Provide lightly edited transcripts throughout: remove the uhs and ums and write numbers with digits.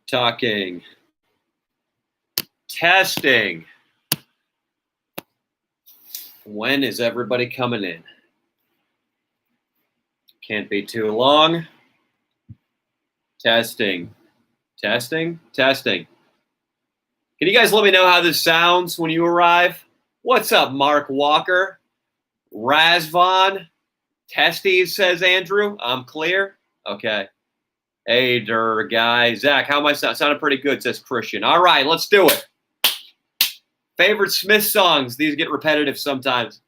Talking. Testing. When is everybody coming in? Can't be too long. Testing. Testing. Testing. Can you guys let me know how this sounds when you arrive? What's up, Mark Walker? Razvan? Testes, says Andrew. I'm clear? Okay. Hey, guy. Zach, how am I sound? Sounded pretty good, says Christian. All right, let's do it. Favorite Smith songs. These get repetitive sometimes.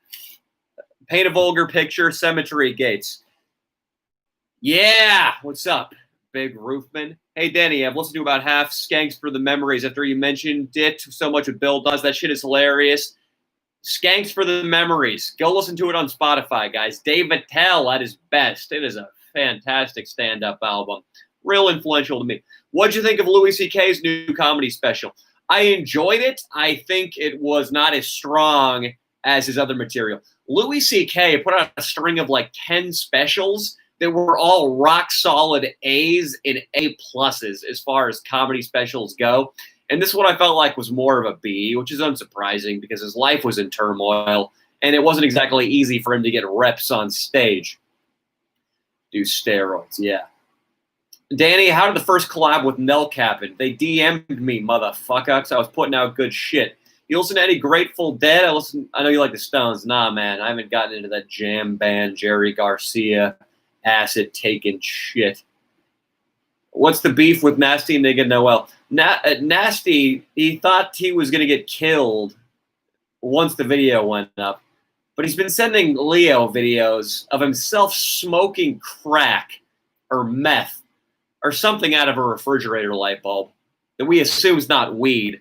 Paint a vulgar picture. Cemetery Gates. Yeah. What's up, Big Roofman? Hey, Danny, I've listened to about half Skanks for the Memories after you mentioned it so much what Bill does. That shit is hilarious. Skanks for the Memories. Go listen to it on Spotify, guys. Dave Attell at his best. It is a fantastic stand-up album. Real influential to me. What'd you think of Louis C.K.'s new comedy special? I enjoyed it. I think it was not as strong as his other material. Louis C.K. put out a string of like 10 specials that were all rock-solid A's and A-pluses as far as comedy specials go. And this one I felt like was more of a B, which is unsurprising because his life was in turmoil, and it wasn't exactly easy for him to get reps on stage. Do steroids, yeah. Danny, how did the first collab with Nelk happen? They DM'd me, motherfucker, because I was putting out good shit. You listen to any Grateful Dead? I know you like the Stones. Nah, man, I haven't gotten into that jam band, Jerry Garcia, acid-taking shit. What's the beef with Nasty Nigga Noel? Nasty, he thought he was going to get killed once the video went up. But he's been sending Leo videos of himself smoking crack or meth or something out of a refrigerator light bulb that we assume is not weed.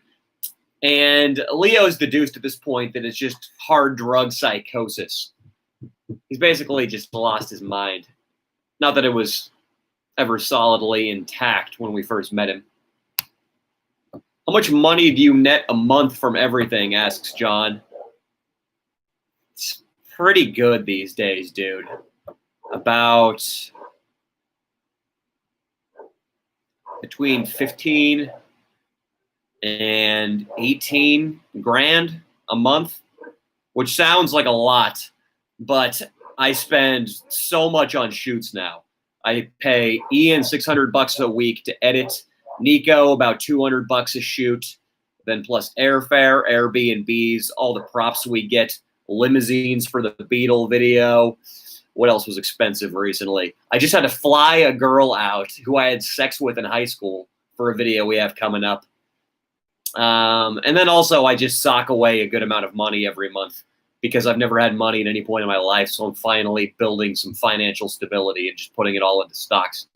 And Leo's deduced at this point that it's just hard drug psychosis. He's basically just lost his mind. Not that it was ever solidly intact when we first met him. How much money do you net a month from everything, asks John. It's pretty good these days, dude. About between 15 and 18 grand a month, which sounds like a lot, but I spend so much on shoots now. I pay Ian $600 a week to edit, Nico about $200 a shoot, then plus airfare, Airbnbs, all the props we get, limousines for the Beatle video. What else was expensive recently? I just had to fly a girl out who I had sex with in high school for a video we have coming up. And then also I just sock away a good amount of money every month because I've never had money at any point in my life, so I'm finally building some financial stability and just putting it all into stocks.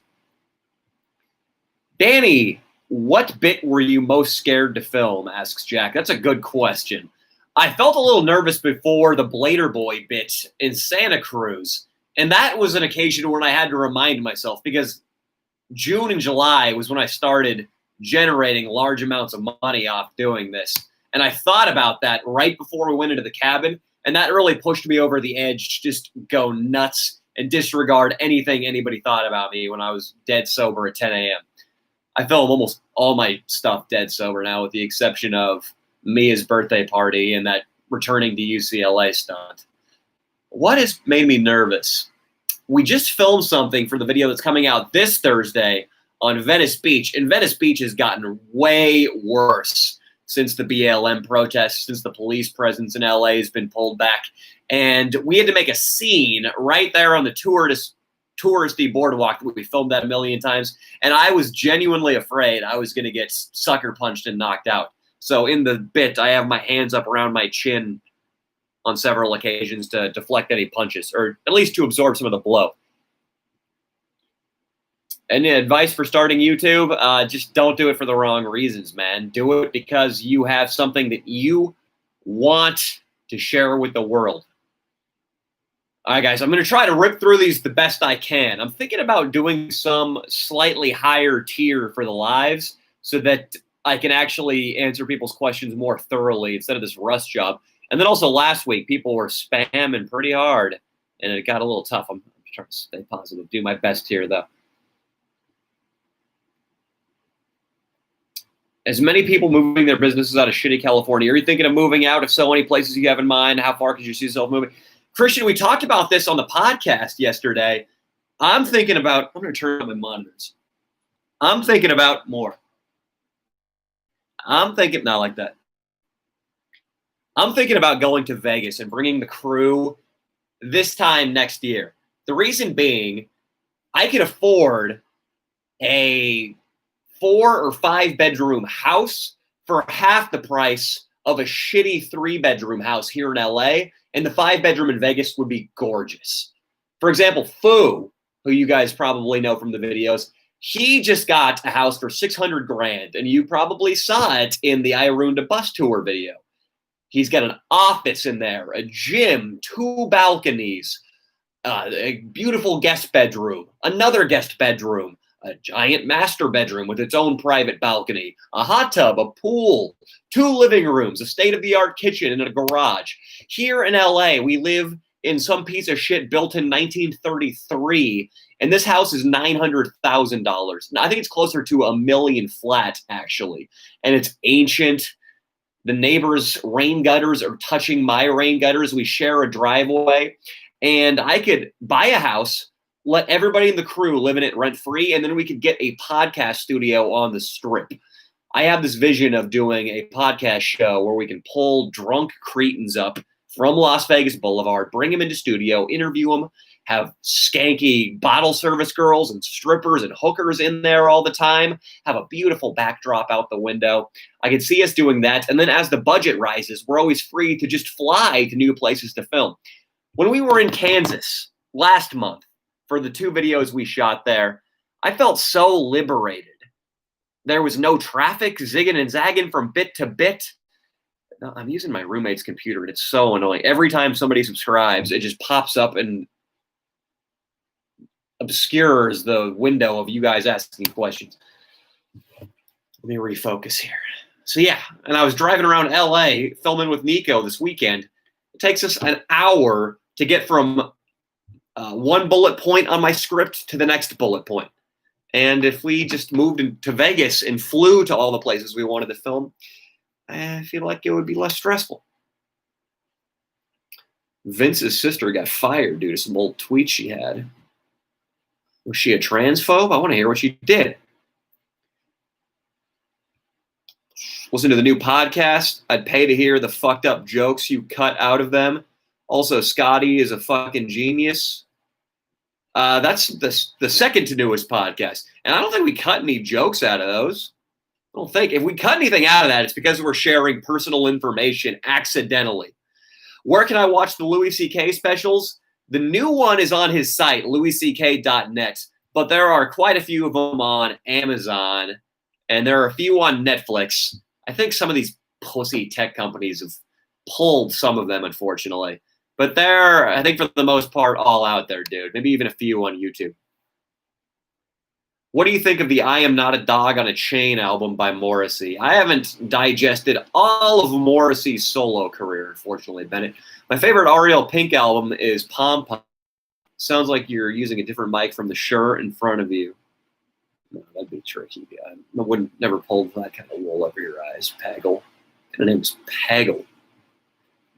Danny, what bit were you most scared to film, asks Jack. That's a good question. I felt a little nervous before the Blader Boy bit in Santa Cruz, and that was an occasion when I had to remind myself because June and July was when I started generating large amounts of money off doing this. And I thought about that right before we went into the cabin, and that really pushed me over the edge to just go nuts and disregard anything anybody thought about me when I was dead sober at 10 a.m. I film almost all my stuff dead sober now, with the exception of Mia's birthday party and that returning to UCLA stunt. What has made me nervous? We just filmed something for the video that's coming out this Thursday on Venice Beach, and Venice Beach has gotten way worse since the BLM protests, since the police presence in LA has been pulled back. And we had to make a scene right there on the touristy boardwalk. We filmed that a million times. And I was genuinely afraid I was going to get sucker punched and knocked out. So in the bit, I have my hands up around my chin on several occasions to deflect any punches, or at least to absorb some of the blow. Any advice for starting YouTube? Just don't do it for the wrong reasons, man. Do it because you have something that you want to share with the world. All right, guys, I'm going to try to rip through these the best I can. I'm thinking about doing some slightly higher tier for the lives so that I can actually answer people's questions more thoroughly instead of this rush job. And then also last week, people were spamming pretty hard, and it got a little tough. I'm trying to stay positive. Do my best here, though. As many people moving their businesses out of shitty California. Are you thinking of moving out? If so, any places you have in mind? How far could you see yourself moving? Christian, we talked about this on the podcast yesterday. I'm going to turn on my monitors. I'm thinking about more. Not like that. I'm thinking about going to Vegas and bringing the crew this time next year. The reason being, I could afford a 4 or 5 bedroom house for half the price of a shitty 3-bedroom house here in LA, and the 5-bedroom in Vegas would be gorgeous. For example, Fu, who you guys probably know from the videos, he just got a house for $600,000, and you probably saw it in the Irunda bus tour video. He's got an office in there, a gym, 2 balconies, a beautiful guest bedroom, another guest bedroom, a giant master bedroom with its own private balcony, a hot tub, a pool, 2 living rooms, a state-of-the-art kitchen, and a garage. Here in LA, we live in some piece of shit built in 1933, and this house is $900,000. I think it's closer to $1 million flat, actually, and it's ancient. The neighbors' rain gutters are touching my rain gutters. We share a driveway, and I could buy a house, let everybody in the crew live in it rent-free, and then we could get a podcast studio on the Strip. I have this vision of doing a podcast show where we can pull drunk cretins up from Las Vegas Boulevard, bring them into studio, interview them, have skanky bottle service girls and strippers and hookers in there all the time, have a beautiful backdrop out the window. I could see us doing that, and then as the budget rises, we're always free to just fly to new places to film. When we were in Kansas last month, for the 2 videos we shot there, I felt so liberated. There was no traffic zigging and zagging from bit to bit. I'm using my roommate's computer, and it's so annoying. Every time somebody subscribes, it just pops up and obscures the window of you guys asking questions. Let me refocus here. So yeah, and I was driving around LA filming with Nico this weekend. It takes us an hour to get from one bullet point on my script to the next bullet point. And if we just moved to Vegas and flew to all the places we wanted to film, I feel like it would be less stressful. Vince's sister got fired due to some old tweets she had. Was she a transphobe? I want to hear what she did. Listen to the new podcast. I'd pay to hear the fucked up jokes you cut out of them. Also, Scotty is a fucking genius. That's the second to newest podcast. And I don't think we cut any jokes out of those. I don't think. If we cut anything out of that, it's because we're sharing personal information accidentally. Where can I watch the Louis C.K. specials? The new one is on his site, louisck.net, but there are quite a few of them on Amazon, and there are a few on Netflix. I think some of these pussy tech companies have pulled some of them, unfortunately. But they're, I think for the most part, all out there, dude. Maybe even a few on YouTube. What do you think of the I Am Not a Dog on a Chain album by Morrissey? I haven't digested all of Morrissey's solo career, unfortunately, Bennett. My favorite Ariel Pink album is Pom Pom. Sounds like you're using a different mic from the shirt in front of you. No, that'd be tricky. I wouldn't never pull that kind of wool over your eyes, Pagel. Her name's Pagel.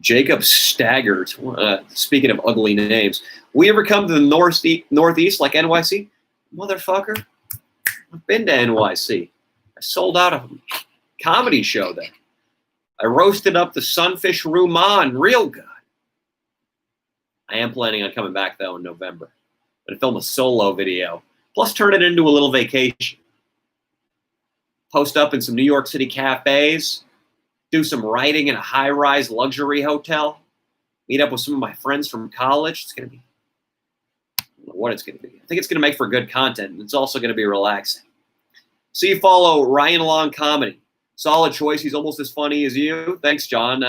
Jacob Staggert. Speaking of ugly names, we ever come to the Northeast like NYC? Motherfucker. I've been to NYC. I sold out a comedy show there. I roasted up the Sunfish Ruman real good. I am planning on coming back, though, in November. I'm going to film a solo video, plus turn it into a little vacation. Post up in some New York City cafes, do some writing in a high-rise luxury hotel, meet up with some of my friends from college. It's going to be, I don't know what it's going to be. I think it's going to make for good content, and it's also going to be relaxing. So you follow Ryan Long Comedy. Solid choice. He's almost as funny as you. Thanks, John.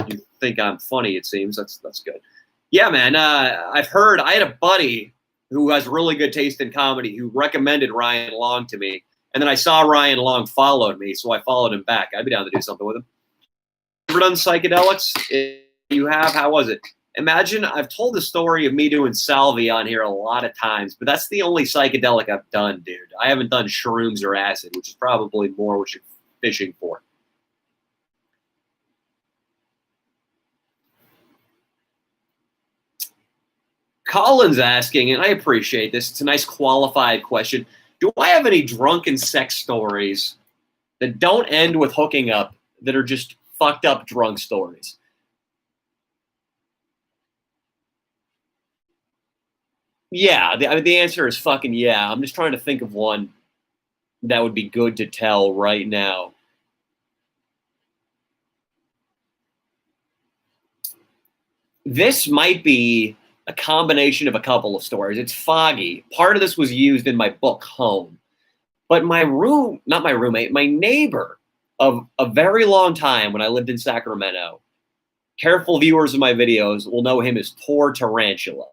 You think I'm funny, it seems. That's good. Yeah, man. I've heard. I had a buddy who has really good taste in comedy who recommended Ryan Long to me. And then I saw Ryan Long followed me, so I followed him back. I'd be down to do something with him. Ever done psychedelics? If you have, how was it? Imagine, I've told the story of me doing salvia on here a lot of times, but that's the only psychedelic I've done, dude. I haven't done shrooms or acid, which is probably more what you're fishing for. Colin's asking, and I appreciate this, it's a nice qualified question. Do I have any drunken sex stories that don't end with hooking up, that are just fucked up drunk stories? Yeah, the answer is fucking yeah. I'm just trying to think of one that would be good to tell right now. This might be a combination of a couple of stories. It's foggy. Part of this was used in my book, Home. But not my roommate, my neighbor of a very long time when I lived in Sacramento, careful viewers of my videos will know him as Tor Tarantula.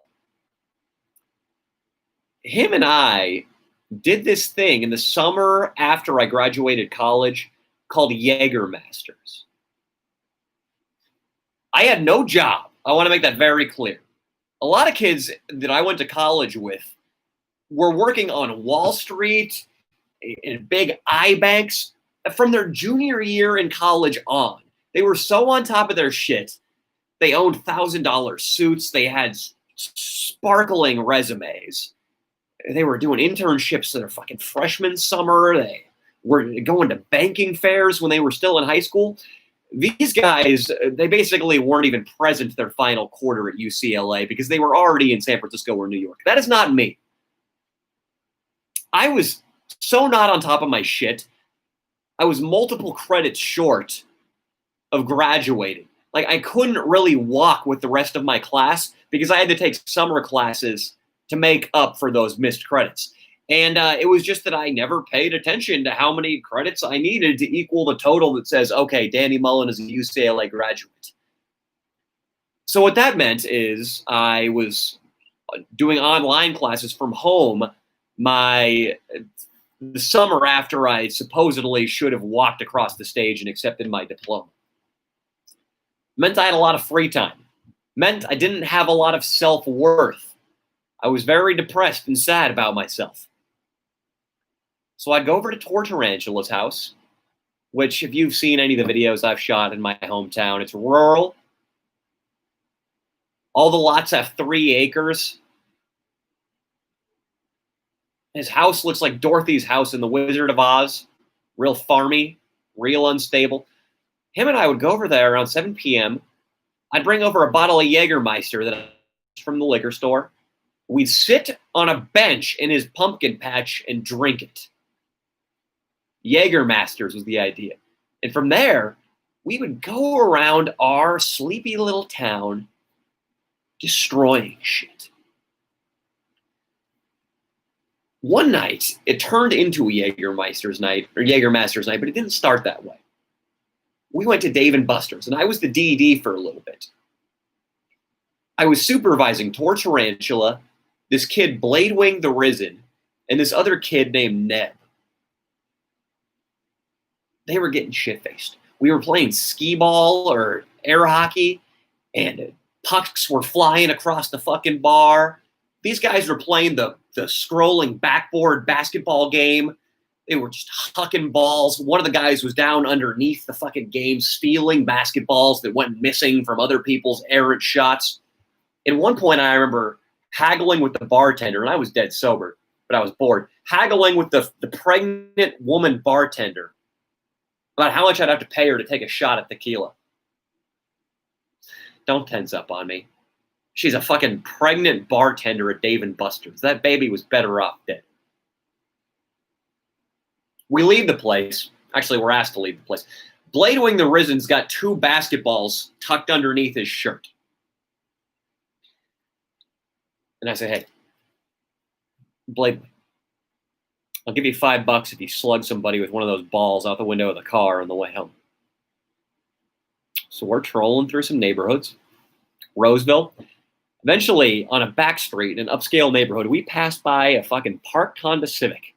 Him and I did this thing in the summer after I graduated college called Jägermasters. I had no job. I want to make that very clear. A lot of kids that I went to college with were working on Wall Street in big eye banks from their junior year in college on. They were so on top of their shit. They owned $1,000 suits. They had sparkling resumes. They were doing internships in their fucking freshman summer. They were going to banking fairs when they were still in high school. These guys, they basically weren't even present their final quarter at UCLA because they were already in San Francisco or New York. That is not me. I was so not on top of my shit. I was multiple credits short of graduating. Like, I couldn't really walk with the rest of my class because I had to take summer classes to make up for those missed credits. And it was just that I never paid attention to how many credits I needed to equal the total that says, okay, Danny Mullen is a UCLA graduate. So what that meant is I was doing online classes from home the summer after I supposedly should have walked across the stage and accepted my diploma. Meant I had a lot of free time. Meant I didn't have a lot of self-worth. I was very depressed and sad about myself. So I'd go over to Tor Tarantula's house, which if you've seen any of the videos I've shot in my hometown, it's rural. All the lots have 3 acres. His house looks like Dorothy's house in The Wizard of Oz. Real farmy, real unstable. Him and I would go over there around 7 p.m. I'd bring over a bottle of Jägermeister that from the liquor store. We'd sit on a bench in his pumpkin patch and drink it. Jägermasters was the idea. And from there, we would go around our sleepy little town destroying shit. One night, it turned into a Jägermeister's night, but it didn't start that way. We went to Dave & Buster's, and I was the DD for a little bit. I was supervising Tor Tarantula, this kid Bladewing the Risen, and this other kid named Neb. They were getting shit-faced. We were playing skee ball or air hockey, and pucks were flying across the fucking bar. These guys were playing the scrolling backboard basketball game. They were just hucking balls. One of the guys was down underneath the fucking game stealing basketballs that went missing from other people's errant shots. At one point, I remember haggling with the bartender, and I was dead sober, but I was bored, haggling with the pregnant woman bartender about how much I'd have to pay her to take a shot at tequila. Don't tense up on me. She's a fucking pregnant bartender at Dave & Buster's. That baby was better off dead. We leave the place. Actually, we're asked to leave the place. Bladewing the Risen's got 2 basketballs tucked underneath his shirt. And I say, hey, Bladewing, I'll give you $5 if you slug somebody with one of those balls out the window of the car on the way home. So we're trolling through some neighborhoods. Roseville. Eventually, on a back street in an upscale neighborhood, we passed by a fucking parked Honda Civic.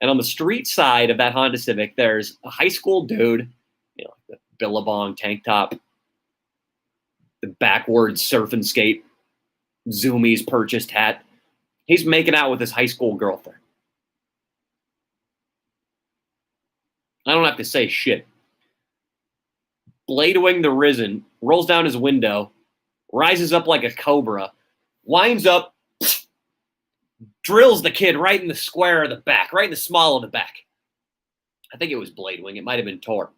And on the street side of that Honda Civic, there's a high school dude, the Billabong tank top, the backwards surf and skate Zoomies purchased hat. He's making out with his high school girlfriend. I don't have to say shit. Bladewing the Risen rolls down his window, rises up like a cobra, winds up, drills the kid right in the square of the back, right in the small of the back. I think it was Bladewing. It might have been Tor.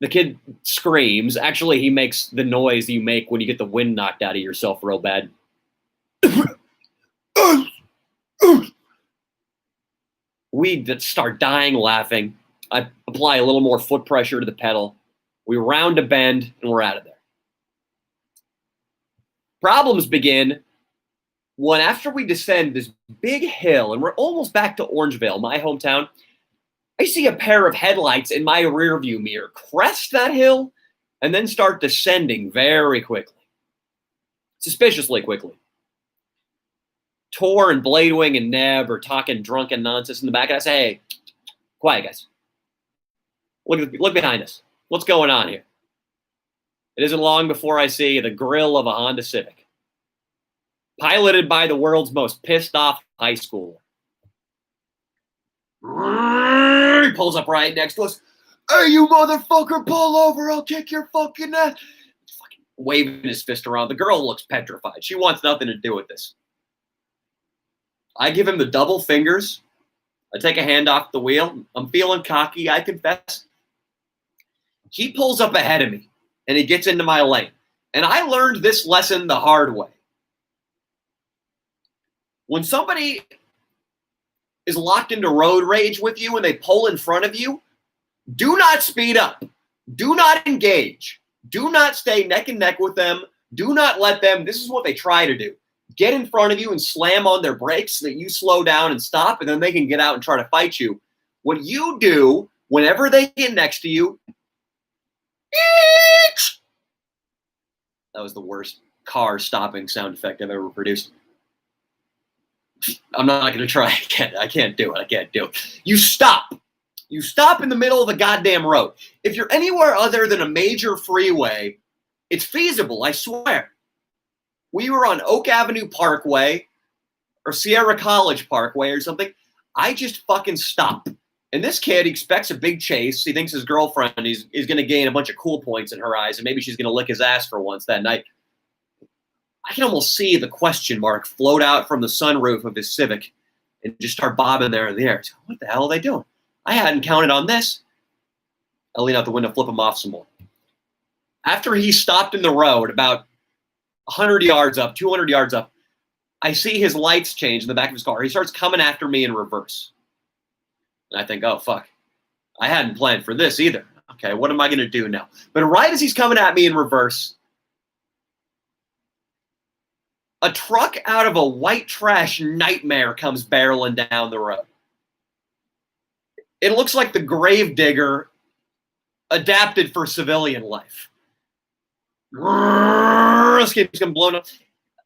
The kid screams. Actually, he makes the noise you make when you get the wind knocked out of yourself real bad. We start dying laughing. I apply a little more foot pressure to the pedal. We round a bend, and we're out of there. Problems begin when after we descend this big hill, and we're almost back to Orangevale, my hometown, I see a pair of headlights in my rearview mirror crest that hill and then start descending very quickly. Suspiciously quickly. Tor and Bladewing and Neb are talking drunken nonsense in the back, and I say, hey, quiet, guys. Look behind us. What's going on here? It isn't long before I see the grill of a Honda Civic, piloted by the world's most pissed-off high schooler. He pulls up right next to us. Hey, you motherfucker, pull over. I'll kick your fucking ass. Fucking waving his fist around. The girl looks petrified. She wants nothing to do with this. I give him the double fingers. I take a hand off the wheel. I'm feeling cocky, I confess. He pulls up ahead of me, and he gets into my lane. And I learned this lesson the hard way. When somebody is locked into road rage with you and they pull in front of you, do not speed up. Do not engage. Do not stay neck and neck with them. Do not let them, this is what they try to do, get in front of you and slam on their brakes so that you slow down and stop, and then they can get out and try to fight you. What you do whenever they get next to you, that was the worst car stopping sound effect I've ever produced. I'm not going to try again. I can't do it. You stop. You stop in the middle of the goddamn road. If you're anywhere other than a major freeway, it's feasible, I swear. We were on Oak Avenue Parkway or Sierra College Parkway or something. I just fucking stop. And this kid expects a big chase. He thinks his girlfriend is going to gain a bunch of cool points in her eyes, and maybe she's going to lick his ass for once that night. I can almost see the question mark float out from the sunroof of his Civic and just start bobbing there in the air. What the hell are they doing? I hadn't counted on this. I lean out the window, flip him off some more. After he stopped in the road about 100 yards up, 200 yards up, I see his lights change in the back of his car. He starts coming after me in reverse. And I think, oh, fuck. I hadn't planned for this either. Okay, what am I going to do now? But right as he's coming at me in reverse, a truck out of a white trash nightmare comes barreling down the road. It looks like the Gravedigger adapted for civilian life. Keeps getting blown up.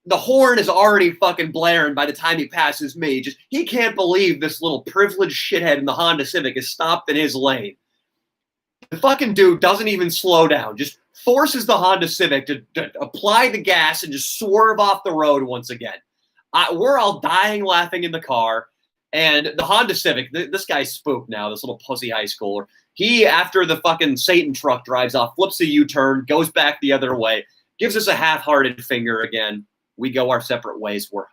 The horn is already fucking blaring by the time he passes me. He can't believe this little privileged shithead in the Honda Civic is stopped in his lane. The fucking dude doesn't even slow down. Just forces the Honda Civic to apply the gas and just swerve off the road once again. We're all dying laughing in the car. And the Honda Civic, this guy's spooked now, this little pussy high schooler. He, after the fucking Satan truck drives off, flips a U-turn, goes back the other way, gives us a half-hearted finger again. We go our separate ways. We're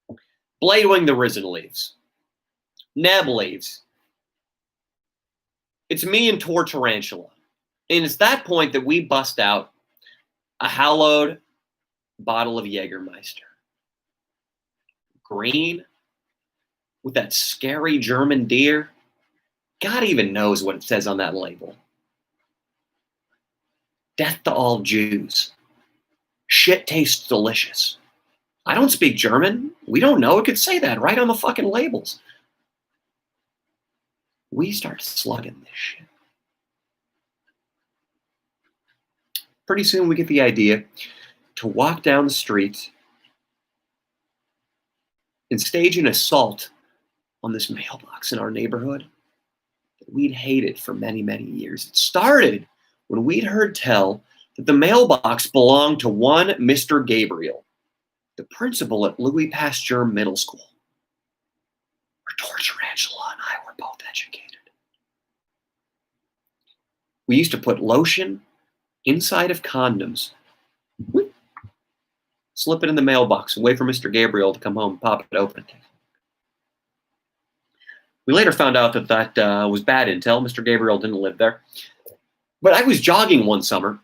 home. Bladewing the Risen leaves. Neb leaves. It's me and Tor Tarantula. And it's that point that we bust out a hallowed bottle of Jägermeister. Green, with that scary German deer. God even knows what it says on that label. Death to all Jews. Shit tastes delicious. I don't speak German. We don't know. It could say that right on the fucking labels. We start slugging this shit. Pretty soon we get the idea to walk down the street and stage an assault on this mailbox in our neighborhood that we'd hated for many, many years. It started when we'd heard tell that the mailbox belonged to one Mr. Gabriel, the principal at Louis Pasteur Middle School, where Torture Angela and I were both educated. We used to put lotion inside of condoms, slip it in the mailbox, and wait for Mr. Gabriel to come home and pop it open. We later found out that that was bad intel. Mr. Gabriel didn't live there. But I was jogging one summer,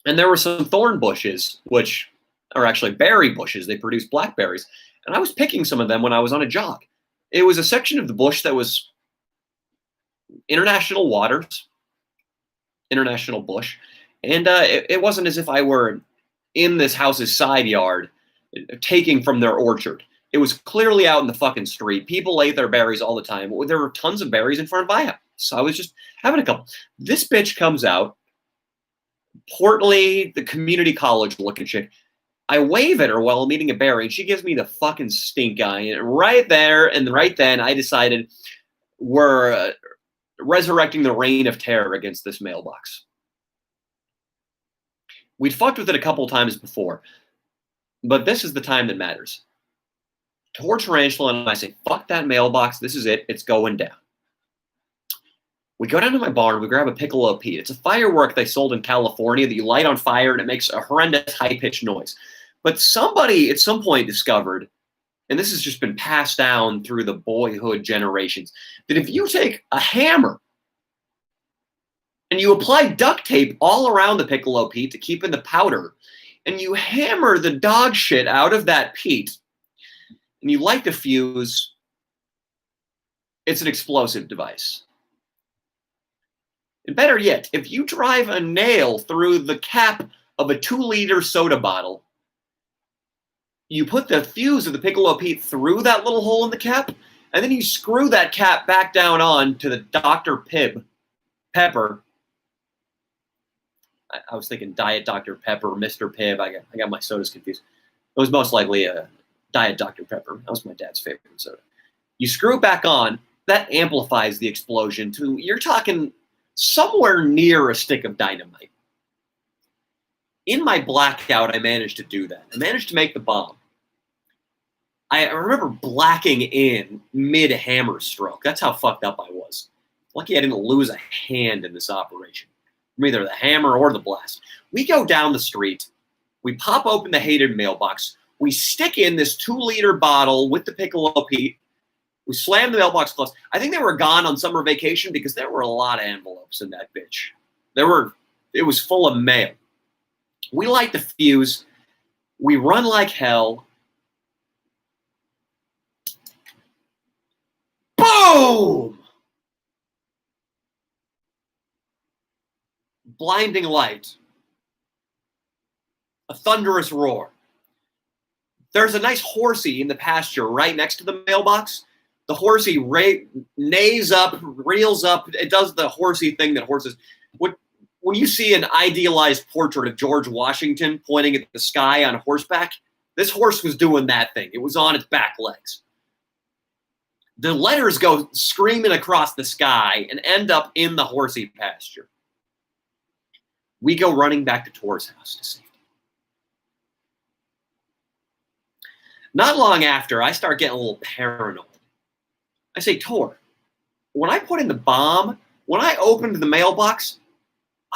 and there were some thorn bushes, which are actually berry bushes. They produce blackberries. And I was picking some of them when I was on a jog. It was a section of the bush that was international waters, international bush. And it wasn't as if I were in this house's side yard taking from their orchard. It was clearly out in the fucking street. People ate their berries all the time. There were tons of berries in front of my house. So I was just having a couple. This bitch comes out, portly, the community college looking chick. I wave at her while I'm eating a berry, and she gives me the fucking stink eye. And right there and right then, I decided we're resurrecting the reign of terror against this mailbox. We'd fucked with it a couple times before, but this is the time that matters. Torture Angela and I say, fuck that mailbox. This is it. It's going down. We go down to my barn. We grab a Piccolo Pete. It's a firework they sold in California that you light on fire and it makes a horrendous high-pitched noise. But somebody at some point discovered, and this has just been passed down through the boyhood generations, that if you take a hammer and you apply duct tape all around the Piccolo Pete to keep in the powder, and you hammer the dog shit out of that peat, and you light the fuse, it's an explosive device. And better yet, if you drive a nail through the cap of a 2-liter soda bottle, you put the fuse of the Piccolo Pete through that little hole in the cap, and then you screw that cap back down on to the Dr. Pepper. I was thinking Diet Dr. Pepper, Mr. Pibb. I got my sodas confused. It was most likely a Diet Dr. Pepper. That was my dad's favorite soda. You screw it back on, that amplifies the explosion to, you're talking somewhere near a stick of dynamite. In my blackout, I managed to do that. I managed to make the bomb. I remember blacking in mid-hammer stroke. That's how fucked up I was. Lucky I didn't lose a hand in this operation. From either the hammer or the blast. We go down the street. We pop open the hated mailbox. We stick in this 2-liter bottle with the Piccolo Pete. We slam the mailbox closed. I think they were gone on summer vacation because there were a lot of envelopes in that bitch. It was full of mail. We light the fuse. We run like hell. Boom! Blinding light. A thunderous roar. There's a nice horsey in the pasture right next to the mailbox. The horsey neighs up, reels up. It does the horsey thing that horses... When you see an idealized portrait of George Washington pointing at the sky on horseback, this horse was doing that thing. It was on its back legs. The letters go screaming across the sky and end up in the horsey pasture. We go running back to Tor's house to safety. Not long after, I start getting a little paranoid. I say, Tor, when I put in the bomb, when I opened the mailbox,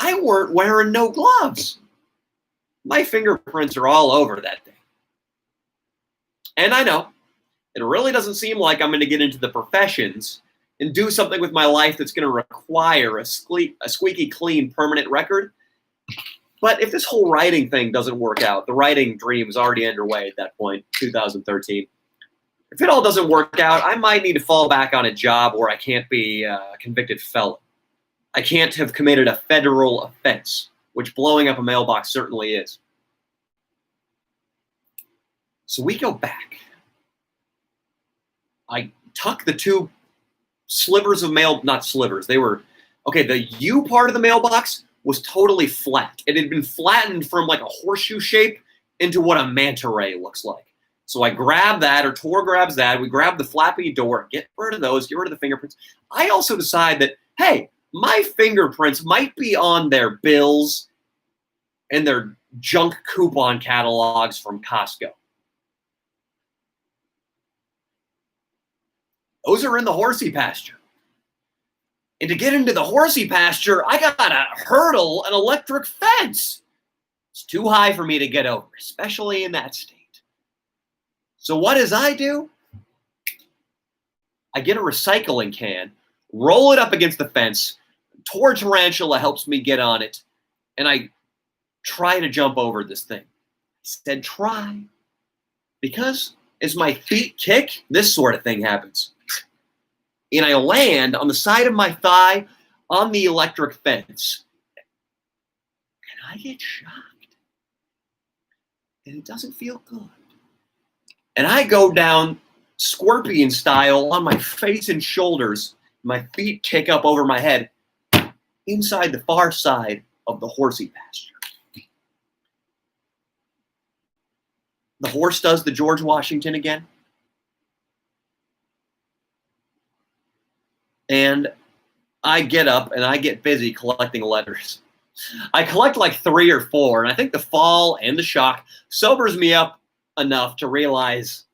I weren't wearing no gloves. My fingerprints are all over that thing. And I know, it really doesn't seem like I'm going to get into the professions and do something with my life that's going to require a squeaky clean permanent record. But if this whole writing thing doesn't work out, the writing dream is already underway at that point, 2013. If it all doesn't work out, I might need to fall back on a job where I can't be a convicted felon. I can't have committed a federal offense, which blowing up a mailbox certainly is. So we go back. I tuck the 2 slivers of mail, not slivers, they were, okay, the U part of the mailbox was totally flat. It had been flattened from like a horseshoe shape into what a manta ray looks like. So I grab that, or Tor grabs that. We grab the flappy door, get rid of those, get rid of the fingerprints. I also decide that, hey, my fingerprints might be on their bills and their junk coupon catalogs from Costco. Those are in the horsey pasture. And to get into the horsey pasture, I gotta hurdle an electric fence. It's too high for me to get over, especially in that state. So what does I do? I get a recycling can, roll it up against the fence. Tor Tarantula helps me get on it, and I try to jump over this thing. I said try, because as my feet kick, this sort of thing happens. And I land on the side of my thigh on the electric fence. And I get shocked. And it doesn't feel good. And I go down scorpion style on my face and shoulders. My feet kick up over my head inside the far side of the horsey pasture. The horse does the George Washington again. And I get up and I get busy collecting letters. I collect like 3 or 4, and I think the fall and the shock sobers me up enough to realize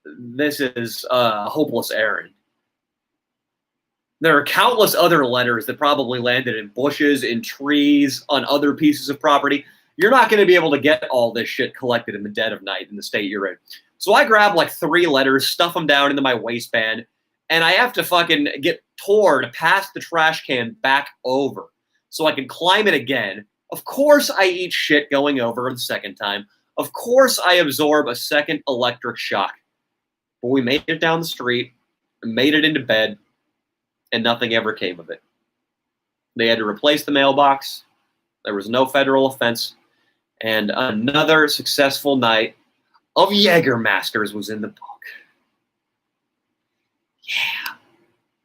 this is a hopeless errand. There are countless other letters that probably landed in bushes, in trees, on other pieces of property. You're not going to be able to get all this shit collected in the dead of night in the state you're in. So I grab like 3 letters, stuff them down into my waistband, and I have to fucking get Tor to pass the trash can back over so I can climb it again. Of course I eat shit going over the second time. Of course I absorb a second electric shock. But we made it down the street, made it into bed, and nothing ever came of it. They had to replace the mailbox. There was no federal offense. And another successful night of Jägermeisters was in the book. Yeah.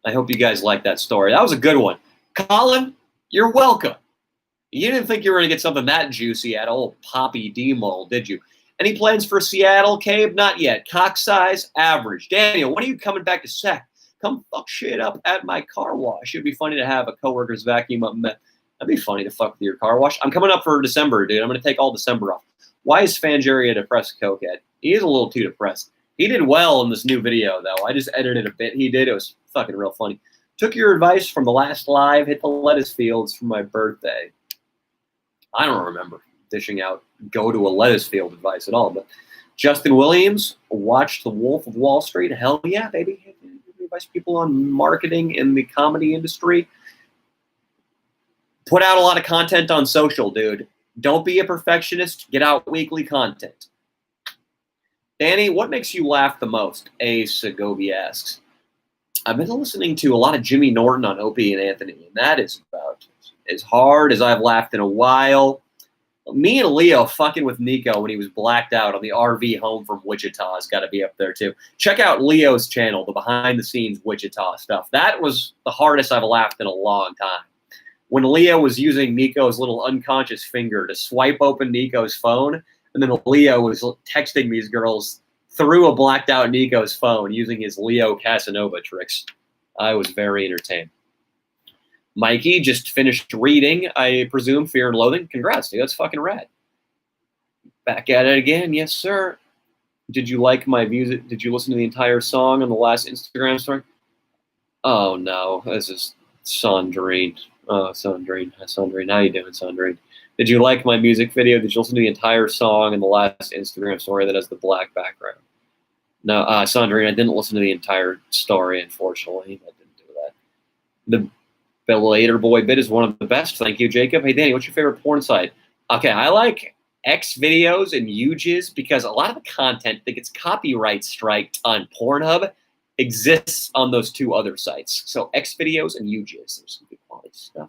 I hope you guys liked that story. That was a good one. Colin, you're welcome. You didn't think you were going to get something that juicy at old Poppy D-Mole, did you? Any plans for Seattle, Cabe? Not yet. Cock size, average. Daniel, when are you coming back to SEC? Come fuck shit up at my car wash. It'd be funny to have a coworker's vacuum up. That'd be funny to fuck with your car wash. I'm coming up for December, dude. I'm going to take all December off. Why is Fangeria a depressed cokehead? He is a little too depressed. He did well in this new video, though. I just edited a bit he did. It was fucking real funny. Took your advice from the last live, hit the lettuce fields for my birthday. I don't remember dishing out go to a lettuce field advice at all. But Justin Williams watched The Wolf of Wall Street. Hell yeah, baby. Advice people on marketing in the comedy industry. Put out a lot of content on social, dude. Don't be a perfectionist. Get out weekly content. Danny, what makes you laugh the most? A. Segovia asks. I've been listening to a lot of Jimmy Norton on Opie and Anthony, and that is about as hard as I've laughed in a while. Me and Leo fucking with Nico when he was blacked out on the RV home from Wichita has got to be up there too. Check out Leo's channel, the behind-the-scenes Wichita stuff. That was the hardest I've laughed in a long time. When Leo was using Nico's little unconscious finger to swipe open Nico's phone, and then Leo was texting these girls through a blacked-out Nico's phone using his Leo Casanova tricks. I was very entertained. Mikey just finished reading, I presume, Fear and Loathing. Congrats, dude. That's fucking rad. Back at it again. Yes, sir. Did you like my music? Did you listen to the entire song on the last Instagram story? Oh, no. This is Sandrine. Oh, Sandrine. Sandrine. How you doing, Sandrine? Did you like my music video? Did you listen to the entire song in the last Instagram story that has the black background? No, Sandrine, I didn't listen to the entire story, unfortunately. I didn't do that. The Belater Boy bit is one of the best. Thank you, Jacob. Hey, Danny, what's your favorite porn site? Okay, I like X videos and UJIS because a lot of the content that gets copyright striked on Pornhub exists on those 2 other sites. So X videos and UJIS. There's some good quality stuff.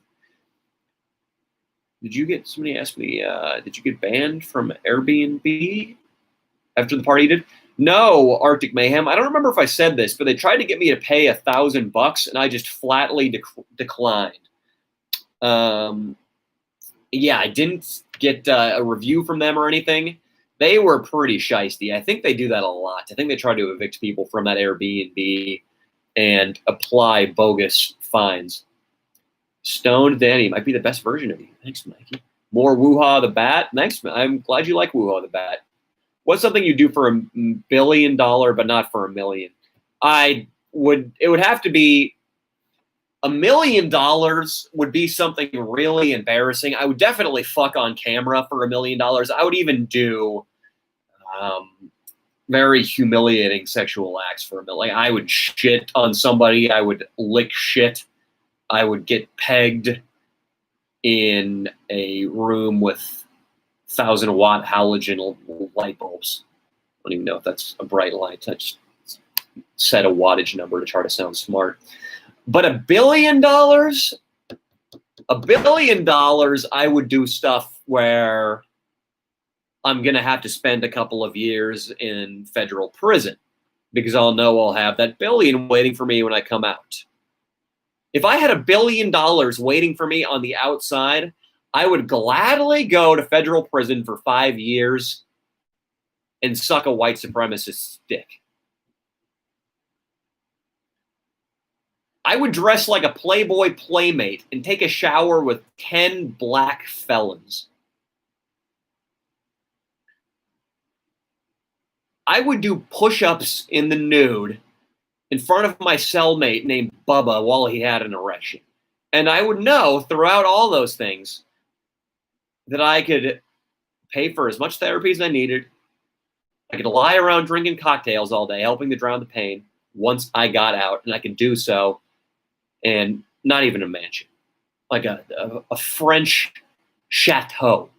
Did you get, somebody asked me, did you get banned from Airbnb after the party did? No, Arctic Mayhem. I don't remember if I said this, but they tried to get me to pay $1,000, and I just flatly declined. Yeah, I didn't get a review from them or anything. They were pretty shisty. I think they do that a lot. I think they try to evict people from that Airbnb and apply bogus fines. Stoned Danny might be the best version of you. Thanks, Mikey. More Wuha the Bat. Thanks, I'm glad you like Wuha the Bat. What's something you do for $1 billion but not for $1 million? It would have to be $1 million would be something really embarrassing. I would definitely fuck on camera for $1 million. I would even do very humiliating sexual acts for $1 million. Like I would shit on somebody. I would lick shit. I would get pegged in a room with 1,000-watt halogen light bulbs. I don't even know if that's a bright light. I just set a wattage number to try to sound smart. But $1 billion, $1 billion, I would do stuff where I'm going to have to spend a couple of years in federal prison because I'll know I'll have that billion waiting for me when I come out. If I had $1 billion waiting for me on the outside, I would gladly go to federal prison for 5 years and suck a white supremacist's dick. I would dress like a Playboy playmate and take a shower with 10 black felons. I would do push-ups in the nude in front of my cellmate named Bubba while he had an erection. And I would know throughout all those things that I could pay for as much therapy as I needed. I could lie around drinking cocktails all day, helping to drown the pain once I got out, and I could do so and not even a mansion, like a French chateau.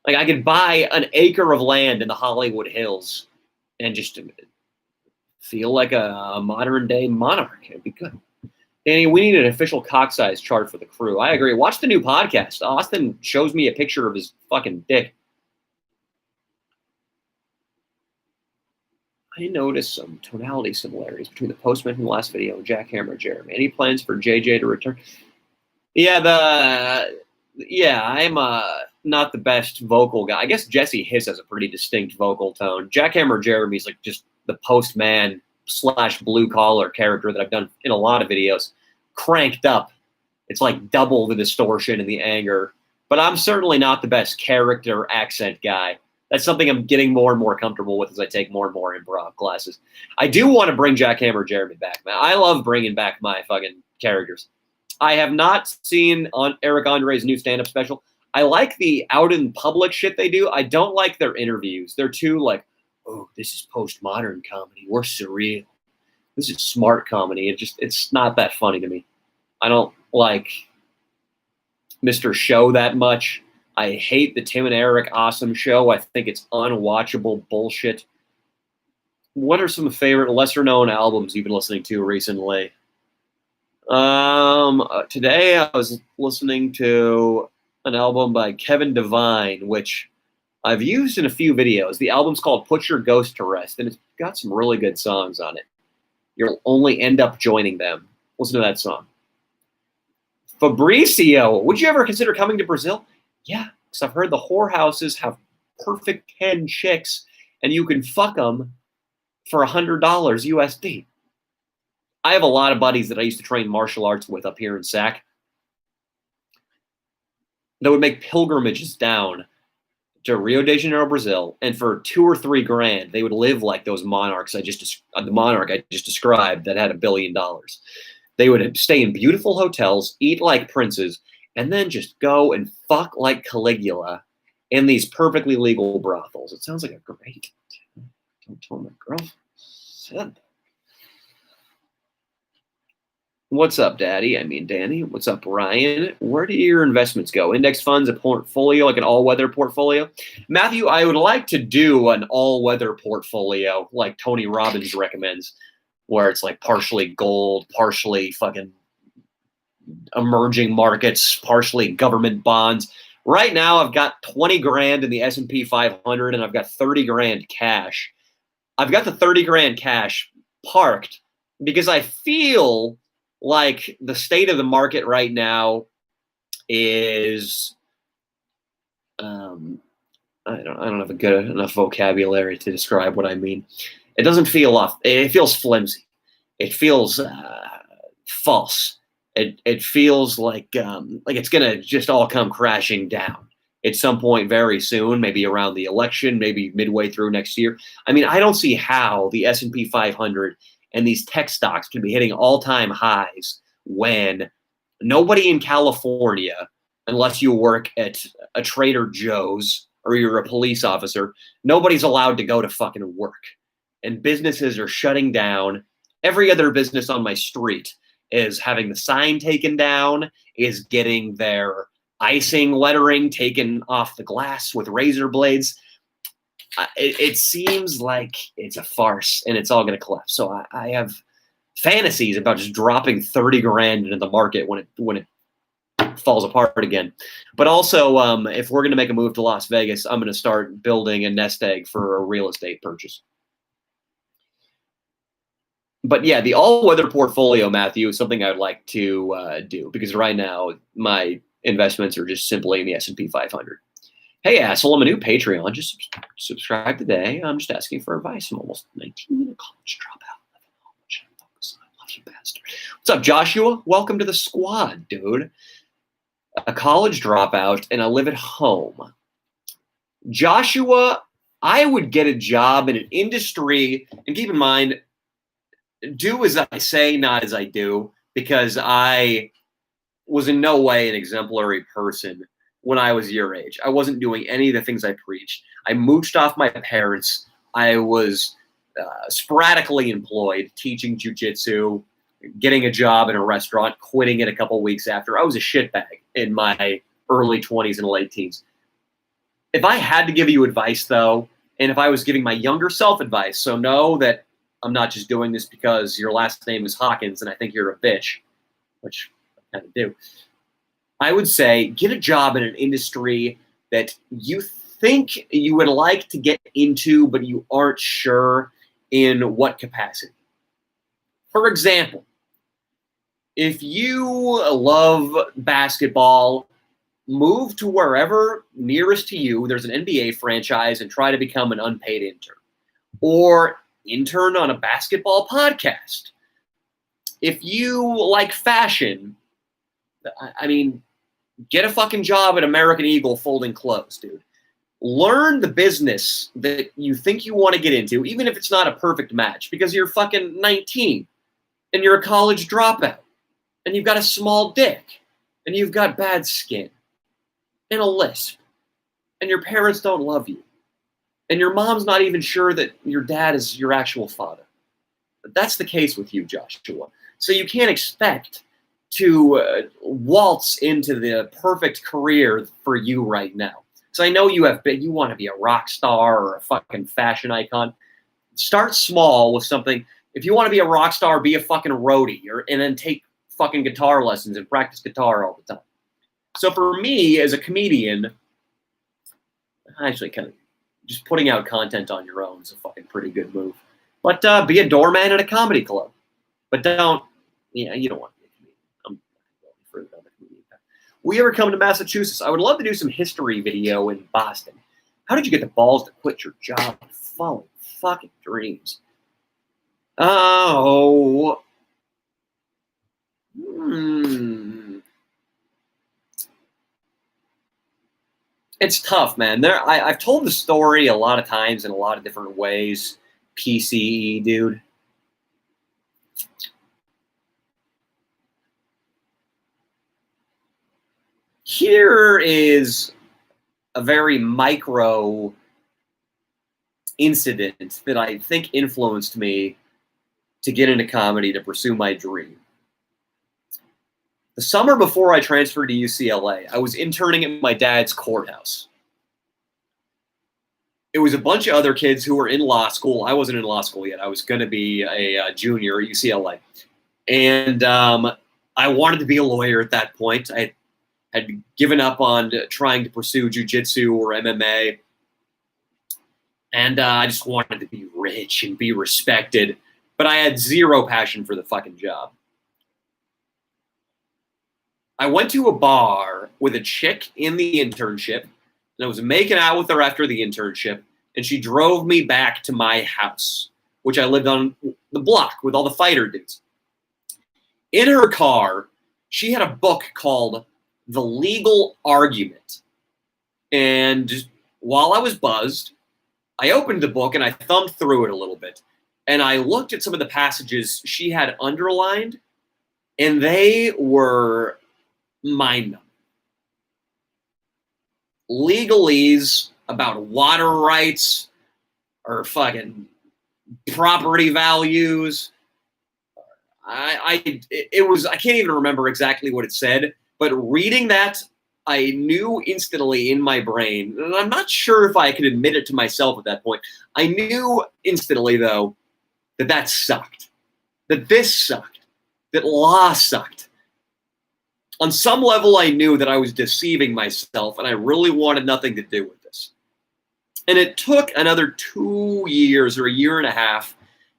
Like I could buy an acre of land in the Hollywood Hills and just feel like a modern day monarch. It'd be good. Danny, we need an official cock size chart for the crew. I agree. Watch the new podcast. Austin shows me a picture of his fucking dick. I noticed some tonality similarities between the postman from the last video and Jackhammer Jeremy. Any plans for JJ to return? Yeah, I'm not the best vocal guy. I guess Jesse Hiss has a pretty distinct vocal tone. Jackhammer Jeremy's like just the postman / blue collar character that I've done in a lot of videos. Cranked up. It's like double the distortion and the anger. But I'm certainly not the best character accent guy. That's something I'm getting more and more comfortable with as I take more and more improv classes. I do want to bring Jackhammer Jeremy back, man. I love bringing back my fucking characters. I have not seen on Eric Andre's new stand-up special. I like the out in public shit they do. I don't like their interviews. They're too like, oh, this is postmodern comedy. We're surreal. This is smart comedy. It's not that funny to me. I don't like Mr. Show that much. I hate the Tim and Eric Awesome Show. I think it's unwatchable bullshit. What are some favorite lesser-known albums you've been listening to recently? Today I was listening to an album by Kevin Devine, which I've used in a few videos. The album's called Put Your Ghost to Rest, and it's got some really good songs on it. You'll only end up joining them. Listen to that song. Fabricio, would you ever consider coming to Brazil? Yeah, because I've heard the whorehouses have perfect 10 chicks, and you can fuck them for $100 USD. I have a lot of buddies that I used to train martial arts with up here in Sac that would make pilgrimages down to Rio de Janeiro, Brazil, and for $2 or $3 grand, they would live like those monarchs the monarch I just described that had $1 billion. They would stay in beautiful hotels, eat like princes, and then just go and fuck like Caligula in these perfectly legal brothels. It sounds like a great. Don't tell my girlfriend said that. What's up, Daddy? I mean, Danny. What's up, Ryan? Where do your investments go? Index funds, a portfolio, like an all-weather portfolio? Matthew, I would like to do an all-weather portfolio like Tony Robbins recommends, where it's like partially gold, partially fucking emerging markets, partially government bonds. Right now, I've got 20 grand in the S&P 500, and I've got 30 grand cash. I've got the 30 grand cash parked because I feel like the state of the market right now is I don't have a good enough vocabulary to describe what I mean. It doesn't feel off. It feels flimsy. It feels false. It feels like it's gonna just all come crashing down at some point very soon, maybe around the election, maybe midway through next year. I mean, I don't see how the S&P 500 and these tech stocks can be hitting all-time highs when nobody in California, unless you work at a Trader Joe's or you're a police officer, nobody's allowed to go to fucking work. And businesses are shutting down. Every other business on my street is having the sign taken down, is getting their icing lettering taken off the glass with razor blades. It seems like it's a farce and it's all going to collapse. So I have fantasies about just dropping 30 grand into the market when it falls apart again. But also, if we're going to make a move to Las Vegas, I'm going to start building a nest egg for a real estate purchase. But yeah, the all-weather portfolio, Matthew, is something I would like to do because right now my investments are just simply in the S&P 500. Hey, asshole, I'm a new Patreon. Just subscribe today. I'm just asking for advice. I'm almost 19 in a college dropout. I love you, bastard. What's up, Joshua? Welcome to the squad, dude. A college dropout, and I live at home. Joshua, I would get a job in an industry, and keep in mind, do as I say, not as I do, because I was in no way an exemplary person when I was your age. I wasn't doing any of the things I preached. I mooched off my parents. I was sporadically employed, teaching jiu-jitsu, getting a job in a restaurant, quitting it a couple weeks after. I was a shitbag in my early 20s and late teens. If I had to give you advice, though, and if I was giving my younger self advice, so know that I'm not just doing this because your last name is Hawkins and I think you're a bitch, which I kind of do. I would say get a job in an industry that you think you would like to get into, but you aren't sure in what capacity. For example, if you love basketball, move to wherever nearest to you there's an NBA franchise and try to become an unpaid intern. Or intern on a basketball podcast. If you like fashion, I mean, get a fucking job at American Eagle folding clothes, dude. Learn the business that you think you want to get into, even if it's not a perfect match, because you're fucking 19 and you're a college dropout and you've got a small dick and you've got bad skin and a lisp and your parents don't love you. And your mom's not even sure that your dad is your actual father. But that's the case with you, Joshua. So you can't expect to waltz into the perfect career for you right now. So I know you want to be a rock star or a fucking fashion icon. Start small with something. If you want to be a rock star, be a fucking roadie, and then take fucking guitar lessons and practice guitar all the time. So for me, as a comedian, actually kind of just putting out content on your own is a fucking pretty good move. But be a doorman at a comedy club. But you don't want to be a comedian. I'm really further down the comedian path. We ever come to Massachusetts? I would love to do some history video in Boston. How did you get the balls to quit your job and follow fucking dreams? Oh. It's tough, man. I've told the story a lot of times in a lot of different ways. PCE, dude. Here is a very micro incident that I think influenced me to get into comedy, to pursue my dream. The summer before I transferred to UCLA, I was interning at my dad's courthouse. It was a bunch of other kids who were in law school. I wasn't in law school yet. I was going to be a junior at UCLA. And I wanted to be a lawyer at that point. I had given up on trying to pursue jiu-jitsu or MMA. And I just wanted to be rich and be respected. But I had zero passion for the fucking job. I went to a bar with a chick in the internship and I was making out with her after the internship, and she drove me back to my house, which I lived on the block with all the fighter dudes. In her car, she had a book called The Legal Argument. And while I was buzzed, I opened the book and I thumbed through it a little bit. And I looked at some of the passages she had underlined, and they were mind-numbing. Legalese about water rights or fucking property values. I can't even remember exactly what it said, but reading that, I knew instantly in my brain, and I'm not sure if I could admit it to myself at that point. I knew instantly, though, that sucked, that this sucked, that law sucked. On some level, I knew that I was deceiving myself, and I really wanted nothing to do with this. And it took another 2 years or a year and a half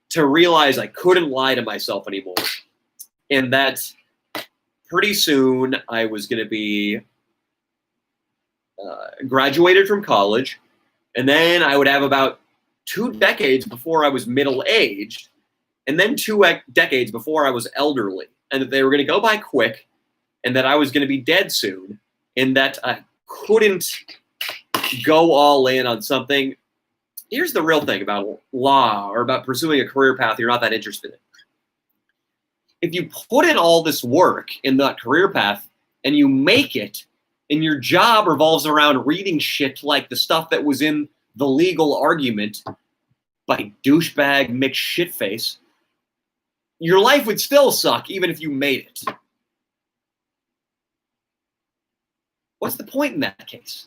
to realize I couldn't lie to myself anymore. And that pretty soon I was going to be graduated from college, and then I would have about 2 decades before I was middle-aged, and then 2 decades before I was elderly, and that they were going to go by quick, and that I was going to be dead soon, and that I couldn't go all in on something. Here's the real thing about law or about pursuing a career path you're not that interested in. If you put in all this work in that career path and you make it, and your job revolves around reading shit like the stuff that was in The Legal Argument by douchebag Mick Shitface, your life would still suck even if you made it. What's the point in that case?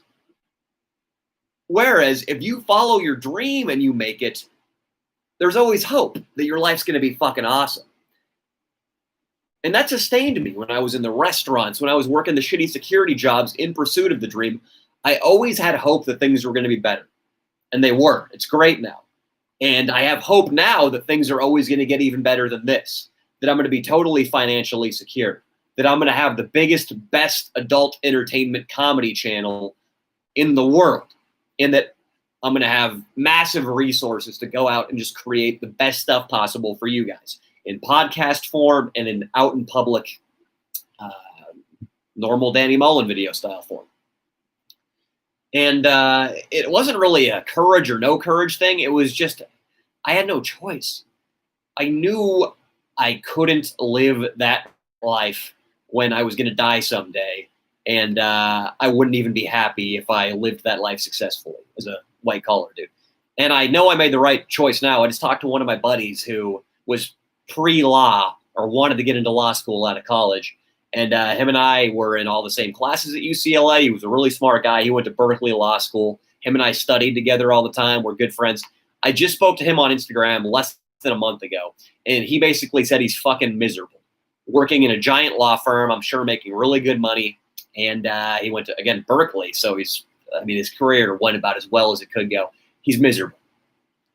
Whereas if you follow your dream and you make it, there's always hope that your life's going to be fucking awesome. And that sustained me when I was in the restaurants, when I was working the shitty security jobs in pursuit of the dream. I always had hope that things were going to be better. And they were. It's great now. And I have hope now that things are always going to get even better than this, that I'm going to be totally financially secure, that I'm going to have the biggest, best adult entertainment comedy channel in the world, and that I'm going to have massive resources to go out and just create the best stuff possible for you guys in podcast form and in out in public, normal Danny Mullen video style form. And it wasn't really a courage or no courage thing. It was just, I had no choice. I knew I couldn't live that life when I was going to die someday. And I wouldn't even be happy if I lived that life successfully as a white collar dude. And I know I made the right choice now. I just talked to one of my buddies who was pre-law or wanted to get into law school out of college. And him and I were in all the same classes at UCLA. He was a really smart guy. He went to Berkeley Law School. Him and I studied together all the time. We're good friends. I just spoke to him on Instagram less than a month ago. And he basically said he's fucking miserable. Working in a giant law firm, I'm sure making really good money. And he went to, again, Berkeley. So his career went about as well as it could go. He's miserable.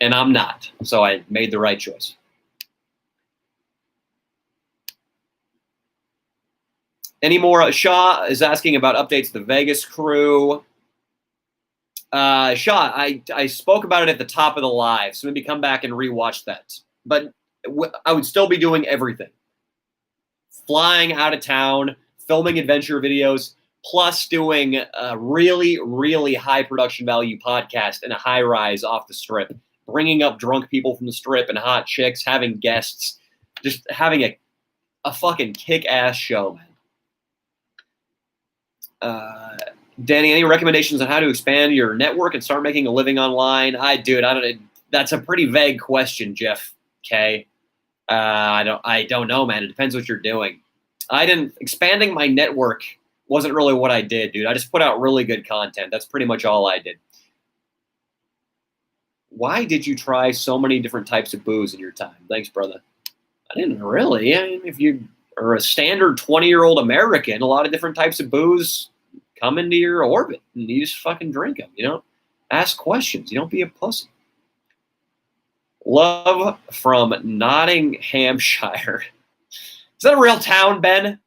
And I'm not. So I made the right choice. Any more? Shaw is asking about updates to the Vegas crew. Shaw, I spoke about it at the top of the live, so maybe come back and rewatch that. But I would still be doing everything. Flying out of town, filming adventure videos, plus doing a really, really high production value podcast in a high rise off the strip, bringing up drunk people from the strip and hot chicks, having guests, just having a fucking kick-ass show, man. Danny, any recommendations on how to expand your network and start making a living online? That's a pretty vague question, Jeff K. I don't know, man. It depends what you're doing. Expanding my network wasn't really what I did, dude. I just put out really good content. That's pretty much all I did. Why did you try so many different types of booze in your time? Thanks, brother. I didn't really. I mean, if you are a standard 20-year-old American, a lot of different types of booze come into your orbit, and you just fucking drink them. You don't ask questions. You don't be a pussy. Love from Nottinghamshire. Is that a real town, Ben?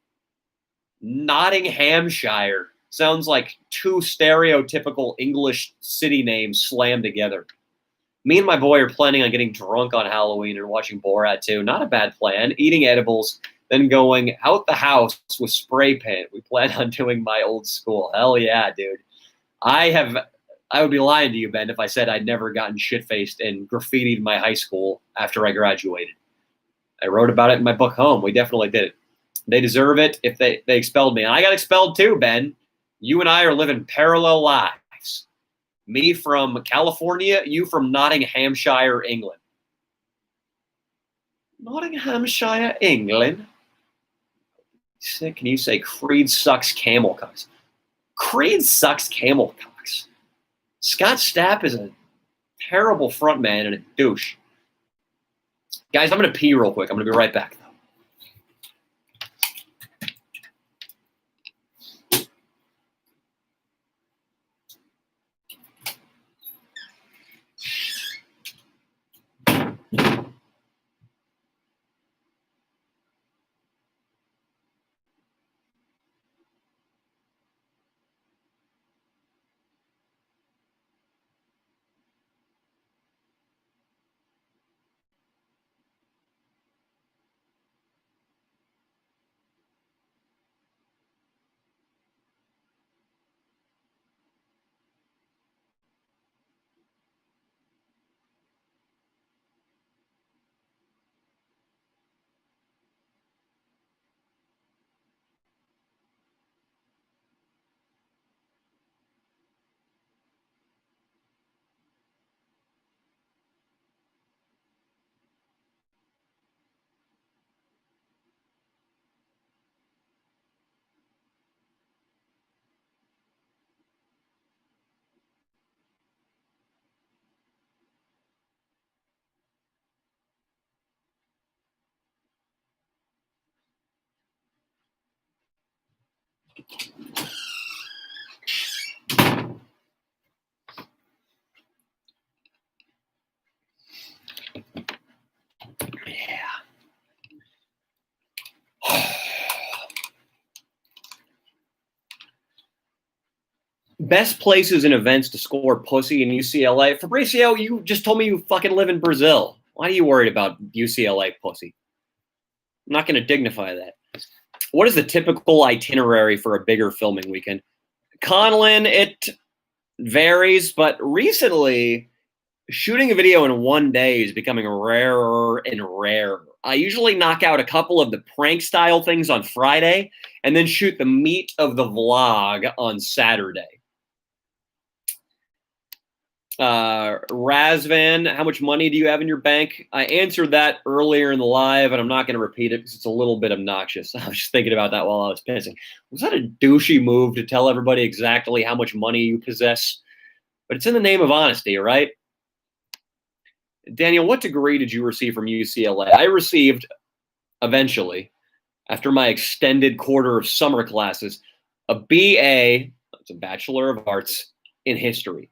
Nottinghamshire. Sounds like two stereotypical English city names slammed together. Me and my boy are planning on getting drunk on Halloween and watching Borat 2. Not a bad plan. Eating edibles, then going out the house with spray paint. We plan on doing my old school. Hell yeah, dude. I would be lying to you, Ben, if I said I'd never gotten shit-faced and graffitied my high school after I graduated. I wrote about it in my book Home. We definitely did it. They deserve it if they expelled me. And I got expelled too, Ben. You and I are living parallel lives. Me from California, you from Nottinghamshire, England. Nottinghamshire, England? Can you say Creed sucks camel cocks? Creed sucks camel cocks. Scott Stapp is a terrible frontman and a douche. Guys, I'm going to pee real quick. I'm going to be right back, though. Best places and events to score pussy in UCLA. Fabricio, you just told me you fucking live in Brazil. Why are you worried about UCLA pussy? I'm not going to dignify that. What is the typical itinerary for a bigger filming weekend? Conlon, it varies, but recently, shooting a video in one day is becoming rarer and rarer. I usually knock out a couple of the prank style things on Friday and then shoot the meat of the vlog on Saturday. Razvan, how much money do you have in your bank? I answered that earlier in the live, and I'm not going to repeat it because it's a little bit obnoxious. I was just thinking about that while I was pissing. Was that a douchey move to tell everybody exactly how much money you possess? But it's in the name of honesty, right? Daniel, what degree did you receive from UCLA? I received, eventually, after my extended quarter of summer classes, a BA, it's a Bachelor of Arts, in history.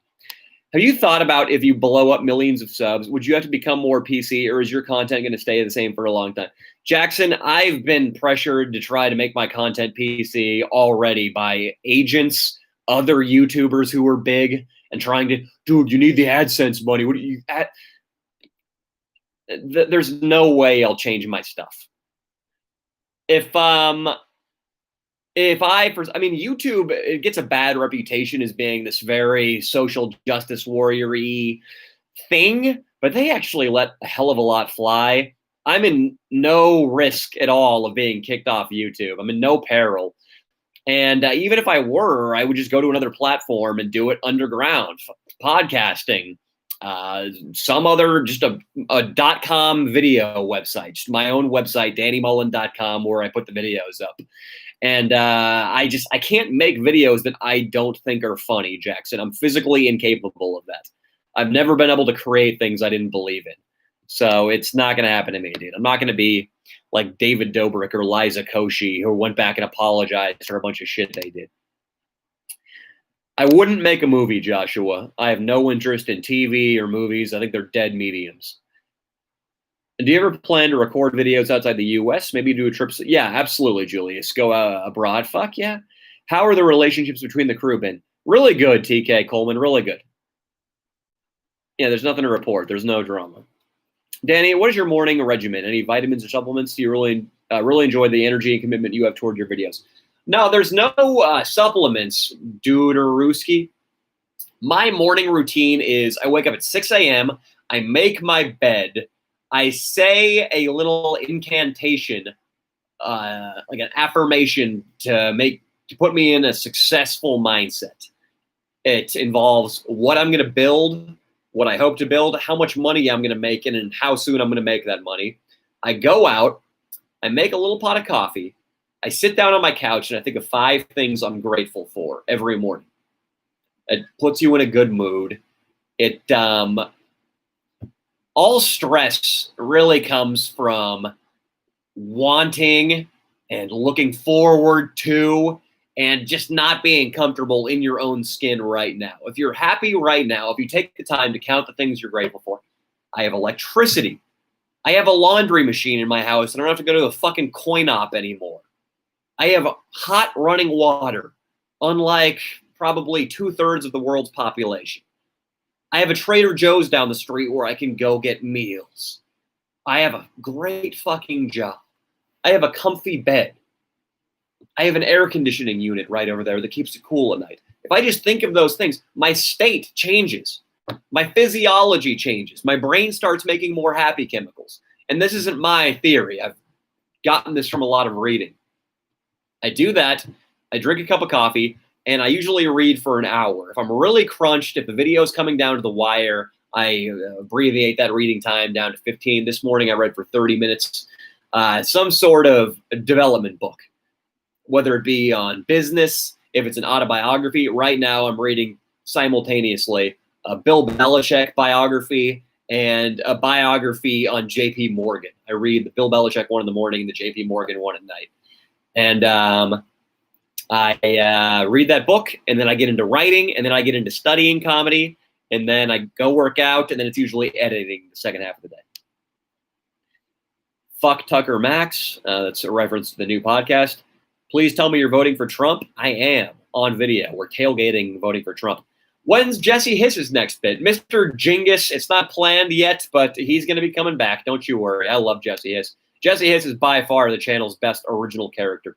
Have you thought about if you blow up millions of subs, would you have to become more PC, or is your content going to stay the same for a long time? Jackson, I've been pressured to try to make my content PC already by agents, other YouTubers who are big and trying to, dude, you need the AdSense money. What do you at? There's no way I'll change my stuff. YouTube, it gets a bad reputation as being this very social justice warrior-y thing, but they actually let a hell of a lot fly. I'm in no risk at all of being kicked off YouTube. I'm in no peril. And even if I were, I would just go to another platform and do it underground, podcasting, some other, just a .com video website, just my own website, DannyMullen.com, where I put the videos up. And I can't make videos that I don't think are funny, Jackson. I'm physically incapable of that. I've never been able to create things I didn't believe in. So it's not going to happen to me, dude. I'm not going to be like David Dobrik or Liza Koshy, who went back and apologized for a bunch of shit they did. I wouldn't make a movie, Joshua. I have no interest in TV or movies. I think they're dead mediums. Do you ever plan to record videos outside the U.S.? Maybe do a trip? Yeah, absolutely, Julius. Go abroad? Fuck yeah. How are the relationships between the crew been? Really good, TK Coleman. Really good. Yeah, there's nothing to report. There's no drama. Danny, what is your morning regimen? Any vitamins or supplements? Do you really enjoy the energy and commitment you have toward your videos? No, there's no supplements, dude or Ruski. My morning routine is I wake up at 6 a.m., I make my bed, I say a little incantation, like an affirmation to put me in a successful mindset. It involves what I'm going to build, what I hope to build, how much money I'm going to make, and how soon I'm going to make that money. I go out, I make a little pot of coffee, I sit down on my couch, and I think of 5 things I'm grateful for every morning. It puts you in a good mood. It all stress really comes from wanting and looking forward to and just not being comfortable in your own skin right now. If you're happy right now, if you take the time to count the things you're grateful for, I have electricity. I have a laundry machine in my house, and I don't have to go to a fucking coin op anymore. I have hot running water, unlike probably 2/3 of the world's population. I have a Trader Joe's down the street where I can go get meals. I have a great fucking job. I have a comfy bed. I have an air conditioning unit right over there that keeps it cool at night. If I just think of those things, my state changes. My physiology changes. My brain starts making more happy chemicals. And this isn't my theory. I've gotten this from a lot of reading. I do that. I drink a cup of coffee, and I usually read for an hour. If I'm really crunched, if the video is coming down to the wire, I abbreviate that reading time down to 15. This morning I read for 30 minutes. Some sort of development book, whether it be on business, if it's an autobiography. Right now I'm reading simultaneously a Bill Belichick biography and a biography on J.P. Morgan. I read the Bill Belichick one in the morning and the J.P. Morgan one at night. And I read that book, and then I get into writing, and then I get into studying comedy, and then I go work out, and then it's usually editing the second half of the day. Fuck Tucker Max. That's a reference to the new podcast. Please tell me you're voting for Trump. I am on video. We're tailgating voting for Trump. When's Jesse Hiss's next bit? Mr. Jingus, it's not planned yet, but he's going to be coming back. Don't you worry. I love Jesse Hiss. Jesse Hiss is by far the channel's best original character.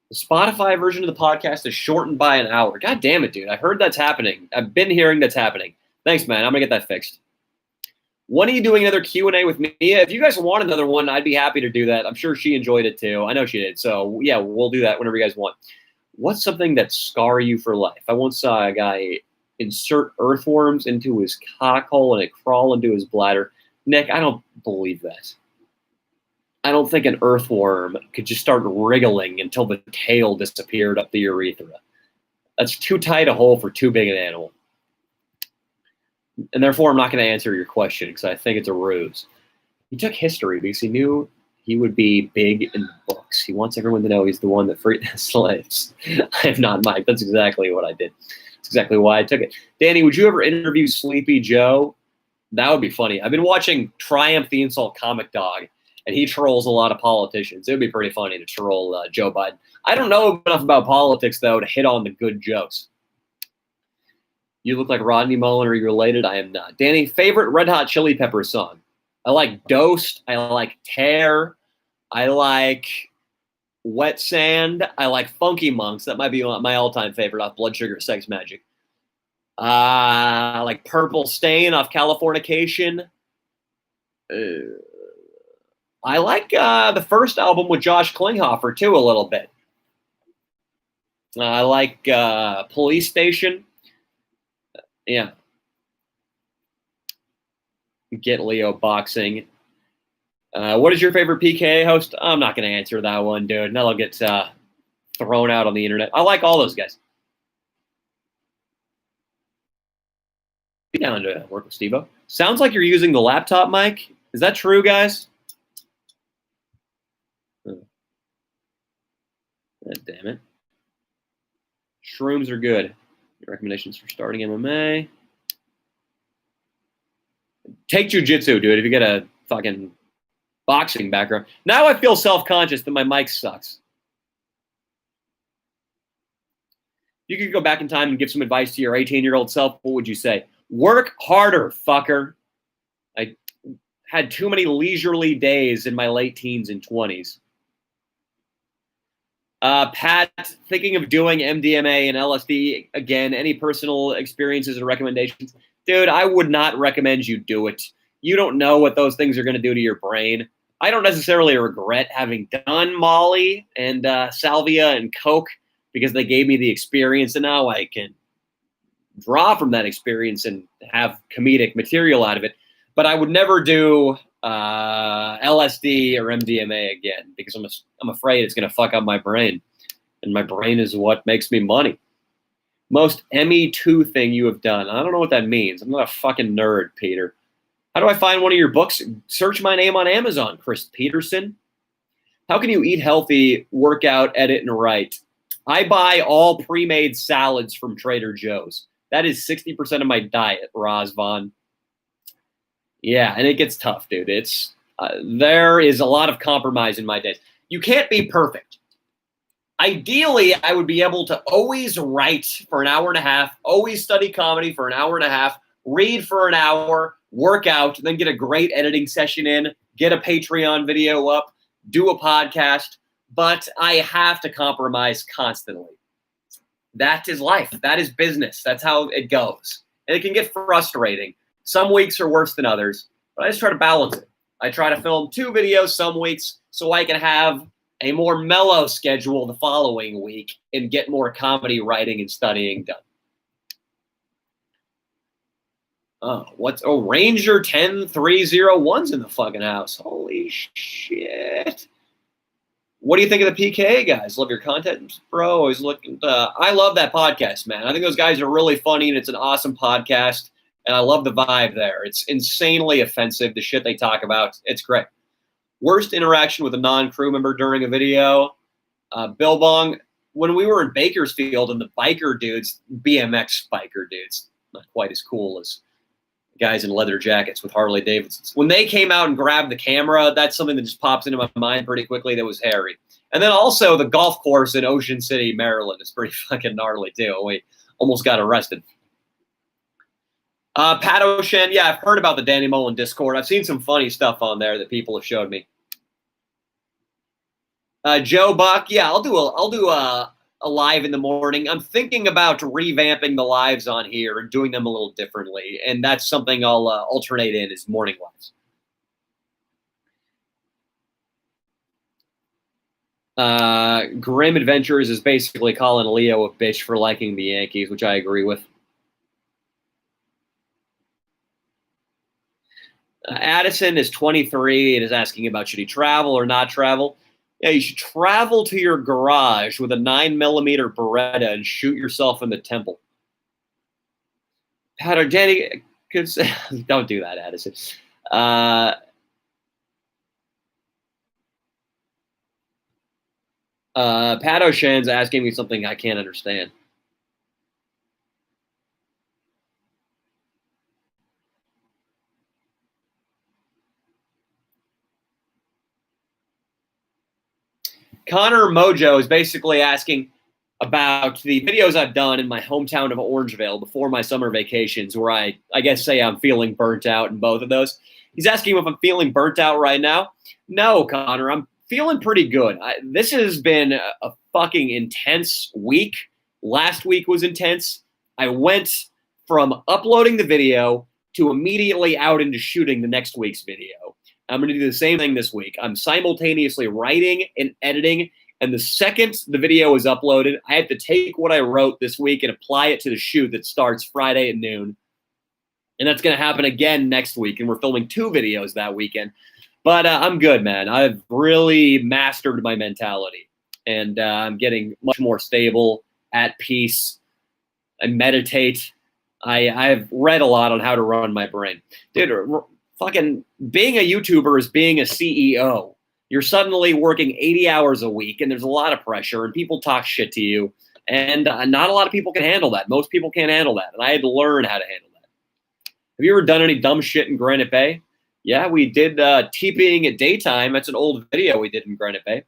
The Spotify version of the podcast is shortened by an hour. God damn it, dude. I heard that's happening. I've been hearing that's happening. Thanks, man. I'm going to get that fixed. When are you doing another Q&A with Mia? If you guys want another one, I'd be happy to do that. I'm sure she enjoyed it too. I know she did. So, yeah, we'll do that whenever you guys want. What's something that scar you for life? I once saw a guy insert earthworms into his cock hole and it crawl into his bladder. Nick, I don't believe that. I don't think an earthworm could just start wriggling until the tail disappeared up the urethra. That's too tight a hole for too big an animal. And therefore, I'm not going to answer your question because I think it's a ruse. He took history because he knew he would be big in books. He wants everyone to know he's the one that freed the slaves. I have not Mike. That's exactly what I did. That's exactly why I took it. Danny, would you ever interview Sleepy Joe? That would be funny. I've been watching Triumph the Insult Comic Dog, and he trolls a lot of politicians. It would be pretty funny to troll Joe Biden. I don't know enough about politics, though, to hit on the good jokes. You look like Rodney Mullen. Are you related? I am not. Danny, favorite Red Hot Chili Peppers song? I like Dosed. I like Tear. I like Wet Sand. I like Funky Monks. That might be my all-time favorite off Blood Sugar Sex Magic. I like Purple Stain off Californication. I like the first album with Josh Klinghoffer, too, a little bit. I like Police Station. Yeah. Get Leo boxing. What is your favorite PKA host? I'm not going to answer that one, dude. That'll get thrown out on the internet. I like all those guys. Be down to work with Steve-O. Sounds like you're using the laptop mic. Is that true, guys? God damn it. Shrooms are good. Recommendations for starting MMA. Take jiu-jitsu, dude, if you get a fucking boxing background. Now I feel self-conscious that my mic sucks. You could go back in time and give some advice to your 18-year-old self. What would you say? Work harder, fucker. I had too many leisurely days in my late teens and 20s. Pat, thinking of doing MDMA and LSD again. Any personal experiences or recommendations? Dude, I would not recommend you do it. You don't know what those things are going to do to your brain. I don't necessarily regret having done Molly and Salvia and Coke because they gave me the experience, and now I can draw from that experience and have comedic material out of it. But I would never do LSD or MDMA again because I'm afraid it's going to fuck up my brain, and my brain is what makes me money. Most ME2 thing you have done. I don't know what that means. I'm not a fucking nerd, Peter. How do I find one of your books? Search my name on Amazon, Chris Peterson. How can you eat healthy, work out, edit, and write? I buy all pre-made salads from Trader Joe's. That is 60% of my diet, Razvan. Yeah, and it gets tough, dude. It's there is a lot of compromise in my days. You can't be perfect. Ideally, I would be able to always write for an hour and a half, always study comedy for an hour and a half, read for an hour, work out, then get a great editing session in, get a Patreon video up, do a podcast. But I have to compromise constantly. That is life. That is business. That's how it goes. And it can get frustrating. Some weeks are worse than others, but I just try to balance it. I try to film 2 videos some weeks so I can have a more mellow schedule the following week and get more comedy writing and studying done. Ranger 10301's in the fucking house. Holy shit. What do you think of the PKA guys? Love your content, bro. Always looking. I love that podcast, man. I think those guys are really funny, and it's an awesome podcast. And I love the vibe there. It's insanely offensive, the shit they talk about. It's great. Worst interaction with a non-crew member during a video. Bill Bong, when we were in Bakersfield and the biker dudes, BMX biker dudes, not quite as cool as guys in leather jackets with Harley Davidsons. When they came out and grabbed the camera, that's something that just pops into my mind pretty quickly. That was hairy. And then also the golf course in Ocean City, Maryland is pretty fucking gnarly too. We almost got arrested. Pat O'Shen, yeah, I've heard about the Danny Mullen Discord. I've seen some funny stuff on there that people have showed me. Joe Buck, yeah, I'll do a live in the morning. I'm thinking about revamping the lives on here and doing them a little differently, and that's something I'll alternate in is morning lives. Grim Adventures is basically calling Leo a bitch for liking the Yankees, which I agree with. Addison is 23 and is asking about should he travel or not travel. Yeah, you should travel to your garage with a 9mm Beretta and shoot yourself in the temple. Pat or Danny, don't do that, Addison. Pat O'Shan's asking me something I can't understand. Connor Mojo is basically asking about the videos I've done in my hometown of Orangevale before my summer vacations, where I guess say I'm feeling burnt out in both of those. He's asking if I'm feeling burnt out right now. No, Connor, I'm feeling pretty good. This has been a fucking intense week. Last week was intense. I went from uploading the video to immediately out into shooting the next week's video. I'm going to do the same thing this week. I'm simultaneously writing and editing, and the second the video is uploaded, I have to take what I wrote this week and apply it to the shoot that starts Friday at noon. And that's going to happen again next week, and we're filming 2 videos that weekend. But I'm good, man. I've really mastered my mentality, and I'm getting much more stable, at peace. I meditate. I've read a lot on how to run my brain. Dude, fucking being a YouTuber is being a CEO. You're suddenly working 80 hours a week, and there's a lot of pressure, and people talk shit to you, and not a lot of people can handle that. Most people can't handle that, and I had to learn how to handle that. Have you ever done any dumb shit in Granite Bay? Yeah, we did TPing at daytime. That's an old video we did in Granite Bay.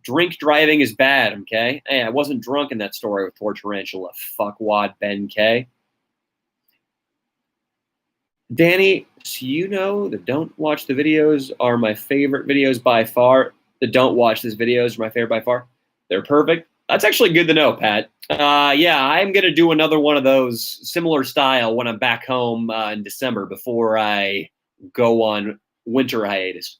Drink driving is bad, okay? Hey, I wasn't drunk in that story with Poor Tarantula. Fuckwad Ben K. Danny, so you know the don't watch the videos are my favorite videos by far. The don't watch these videos are my favorite by far. They're perfect. That's actually good to know, Pat. Yeah, I'm going to do another one of those similar style when I'm back home in December before I go on winter hiatus.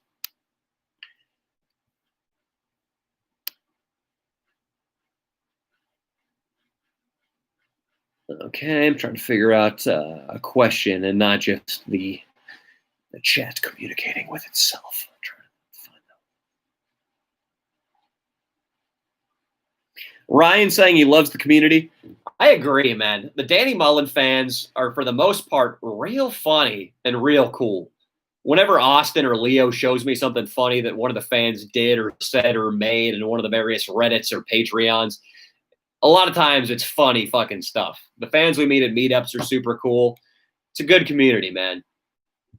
Okay, I'm trying to figure out a question and not just the chat communicating with itself. I'm trying to find out. Ryan saying he loves the community. I agree, man. The Danny Mullen fans are, for the most part, real funny and real cool. Whenever Austin or Leo shows me something funny that one of the fans did or said or made in one of the various Reddits or Patreons, a lot of times it's funny fucking stuff. The fans we meet at meetups are super cool. It's a good community, man.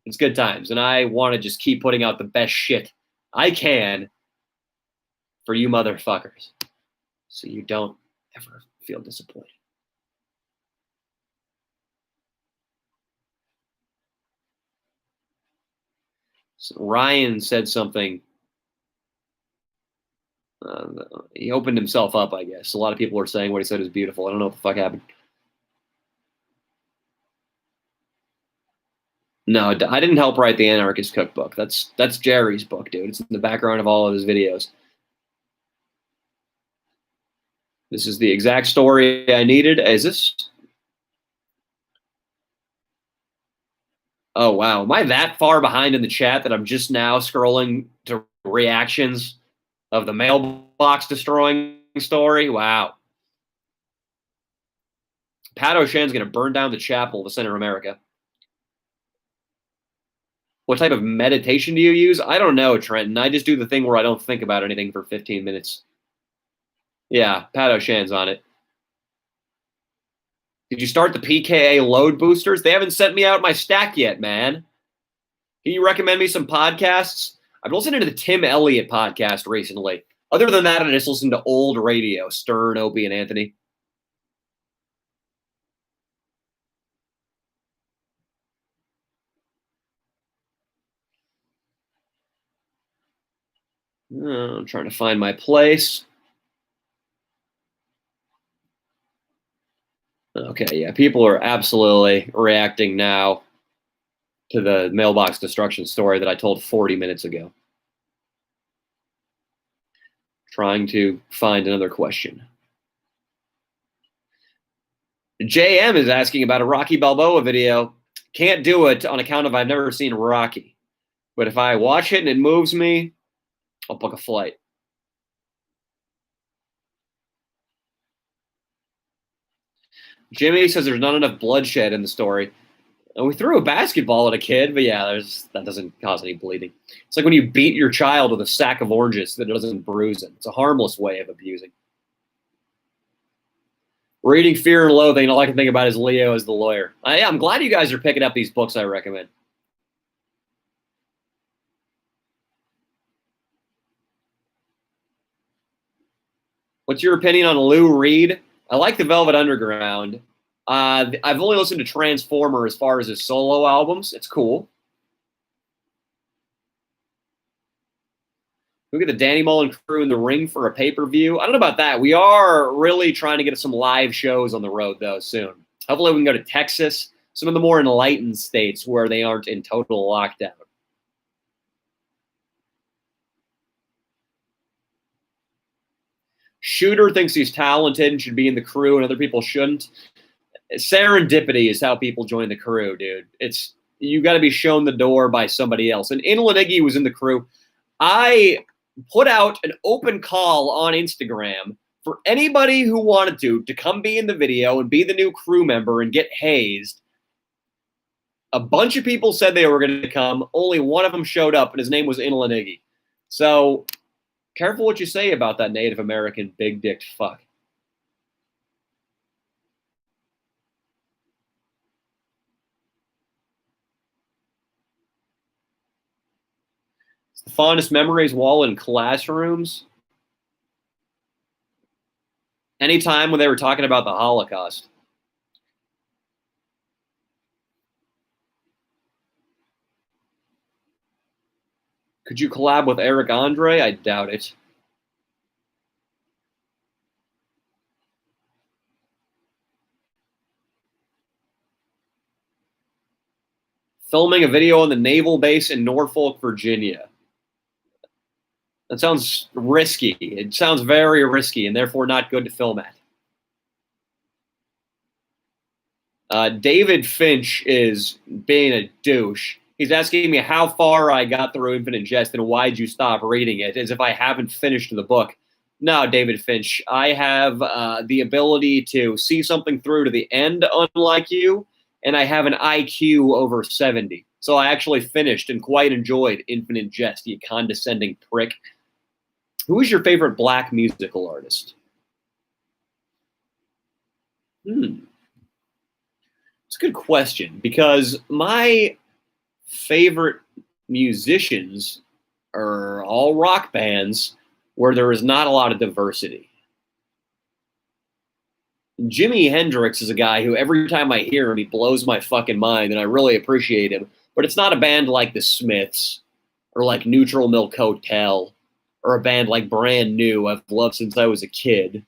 It's good times. And I want to just keep putting out the best shit I can for you motherfuckers so you don't ever feel disappointed. So Ryan said something. He opened himself up, I guess. A lot of people are saying what he said is beautiful. I don't know what the fuck happened. No, I didn't help write the Anarchist Cookbook. That's Jerry's book, dude. It's in the background of all of his videos. This is the exact story I needed. Is this? Oh, wow. Am I that far behind in the chat that I'm just now scrolling to reactions of the mailbox destroying story? Wow. Pat O'Shane's going to burn down the chapel of the Center of America. What type of meditation do you use? I don't know, Trenton. I just do the thing where I don't think about anything for 15 minutes. Yeah, Pat O'Shane's on it. Did you start the PKA load boosters? They haven't sent me out my stack yet, man. Can you recommend me some podcasts? I've listened to the Tim Elliott podcast recently. Other than that, I just listen to old radio, Stern, Opie, and Anthony. I'm trying to find my place. Okay, yeah, people are absolutely reacting now to the mailbox destruction story that I told 40 minutes ago. Trying to find another question. JM is asking about a Rocky Balboa video. Can't do it on account of I've never seen Rocky. But if I watch it and it moves me, I'll book a flight. Jimmy says there's not enough bloodshed in the story. And we threw a basketball at a kid, but yeah, that doesn't cause any bleeding. It's like when you beat your child with a sack of oranges that doesn't bruise it. It's a harmless way of abusing. Reading Fear and Loathing, all I can think about is Leo as the lawyer. I'm glad you guys are picking up these books I recommend. What's your opinion on Lou Reed? I like the Velvet Underground. I've only listened to Transformer as far as his solo albums. It's cool. Look at the Danny Mullen crew in the ring for a pay-per-view. I don't know about that. We are really trying to get some live shows on the road, though, soon. Hopefully we can go to Texas, some of the more enlightened states where they aren't in total lockdown. Shooter thinks he's talented and should be in the crew, and other people shouldn't. Serendipity is how people join the crew, dude. It's you got to be shown the door by somebody else. And Inland Iggy was in the crew. I put out an open call on Instagram for anybody who wanted to come be in the video and be the new crew member and get hazed. A bunch of people said they were going to come. Only one of them showed up, and his name was Inland Iggy. So careful what you say about that Native American big-dicked fuck. It's the fondest memories wall in classrooms. Anytime when they were talking about the Holocaust. Could you collab with Eric Andre? I doubt it. Filming a video on the naval base in Norfolk, Virginia. That sounds risky. It sounds very risky and therefore not good to film at. David Finch is being a douche. He's asking me how far I got through Infinite Jest and why'd you stop reading it, as if I haven't finished the book. No, David Finch, I have the ability to see something through to the end, unlike you, and I have an IQ over 70. So I actually finished and quite enjoyed Infinite Jest, you condescending prick. Who is your favorite black musical artist? It's a good question, because my favorite musicians are all rock bands where there is not a lot of diversity. Jimi Hendrix is a guy who every time I hear him, he blows my fucking mind, and I really appreciate him. But it's not a band like the Smiths or like Neutral Milk Hotel or a band like Brand New I've loved since I was a kid.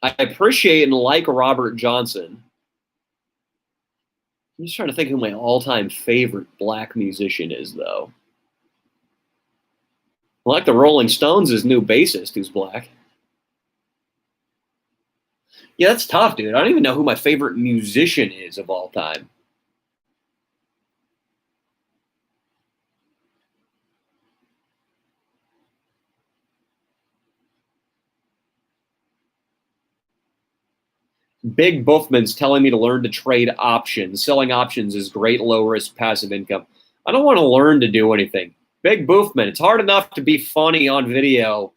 I appreciate and like Robert Johnson. I'm just trying to think who my all-time favorite black musician is, though. I like the Rolling Stones' new bassist, who's black. Yeah, that's tough, dude. I don't even know who my favorite musician is of all time. Big Buffman's telling me to learn to trade options. Selling options is great low-risk passive income. I don't want to learn to do anything. Big Buffman, it's hard enough to be funny on video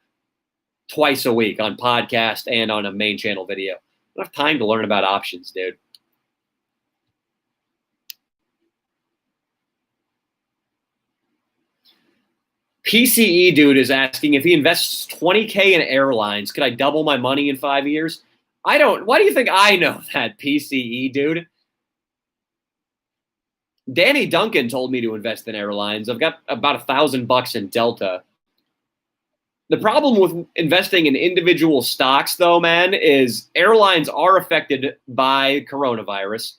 twice a week on podcast and on a main channel video. I don't have time to learn about options, dude. PCE dude is asking if he invests 20K in airlines, could I double my money in 5 years? I don't. Why do you think I know that, PCE dude? Danny Duncan told me to invest in airlines. I've got about $1,000 in Delta. The problem with investing in individual stocks, though, man, is airlines are affected by coronavirus.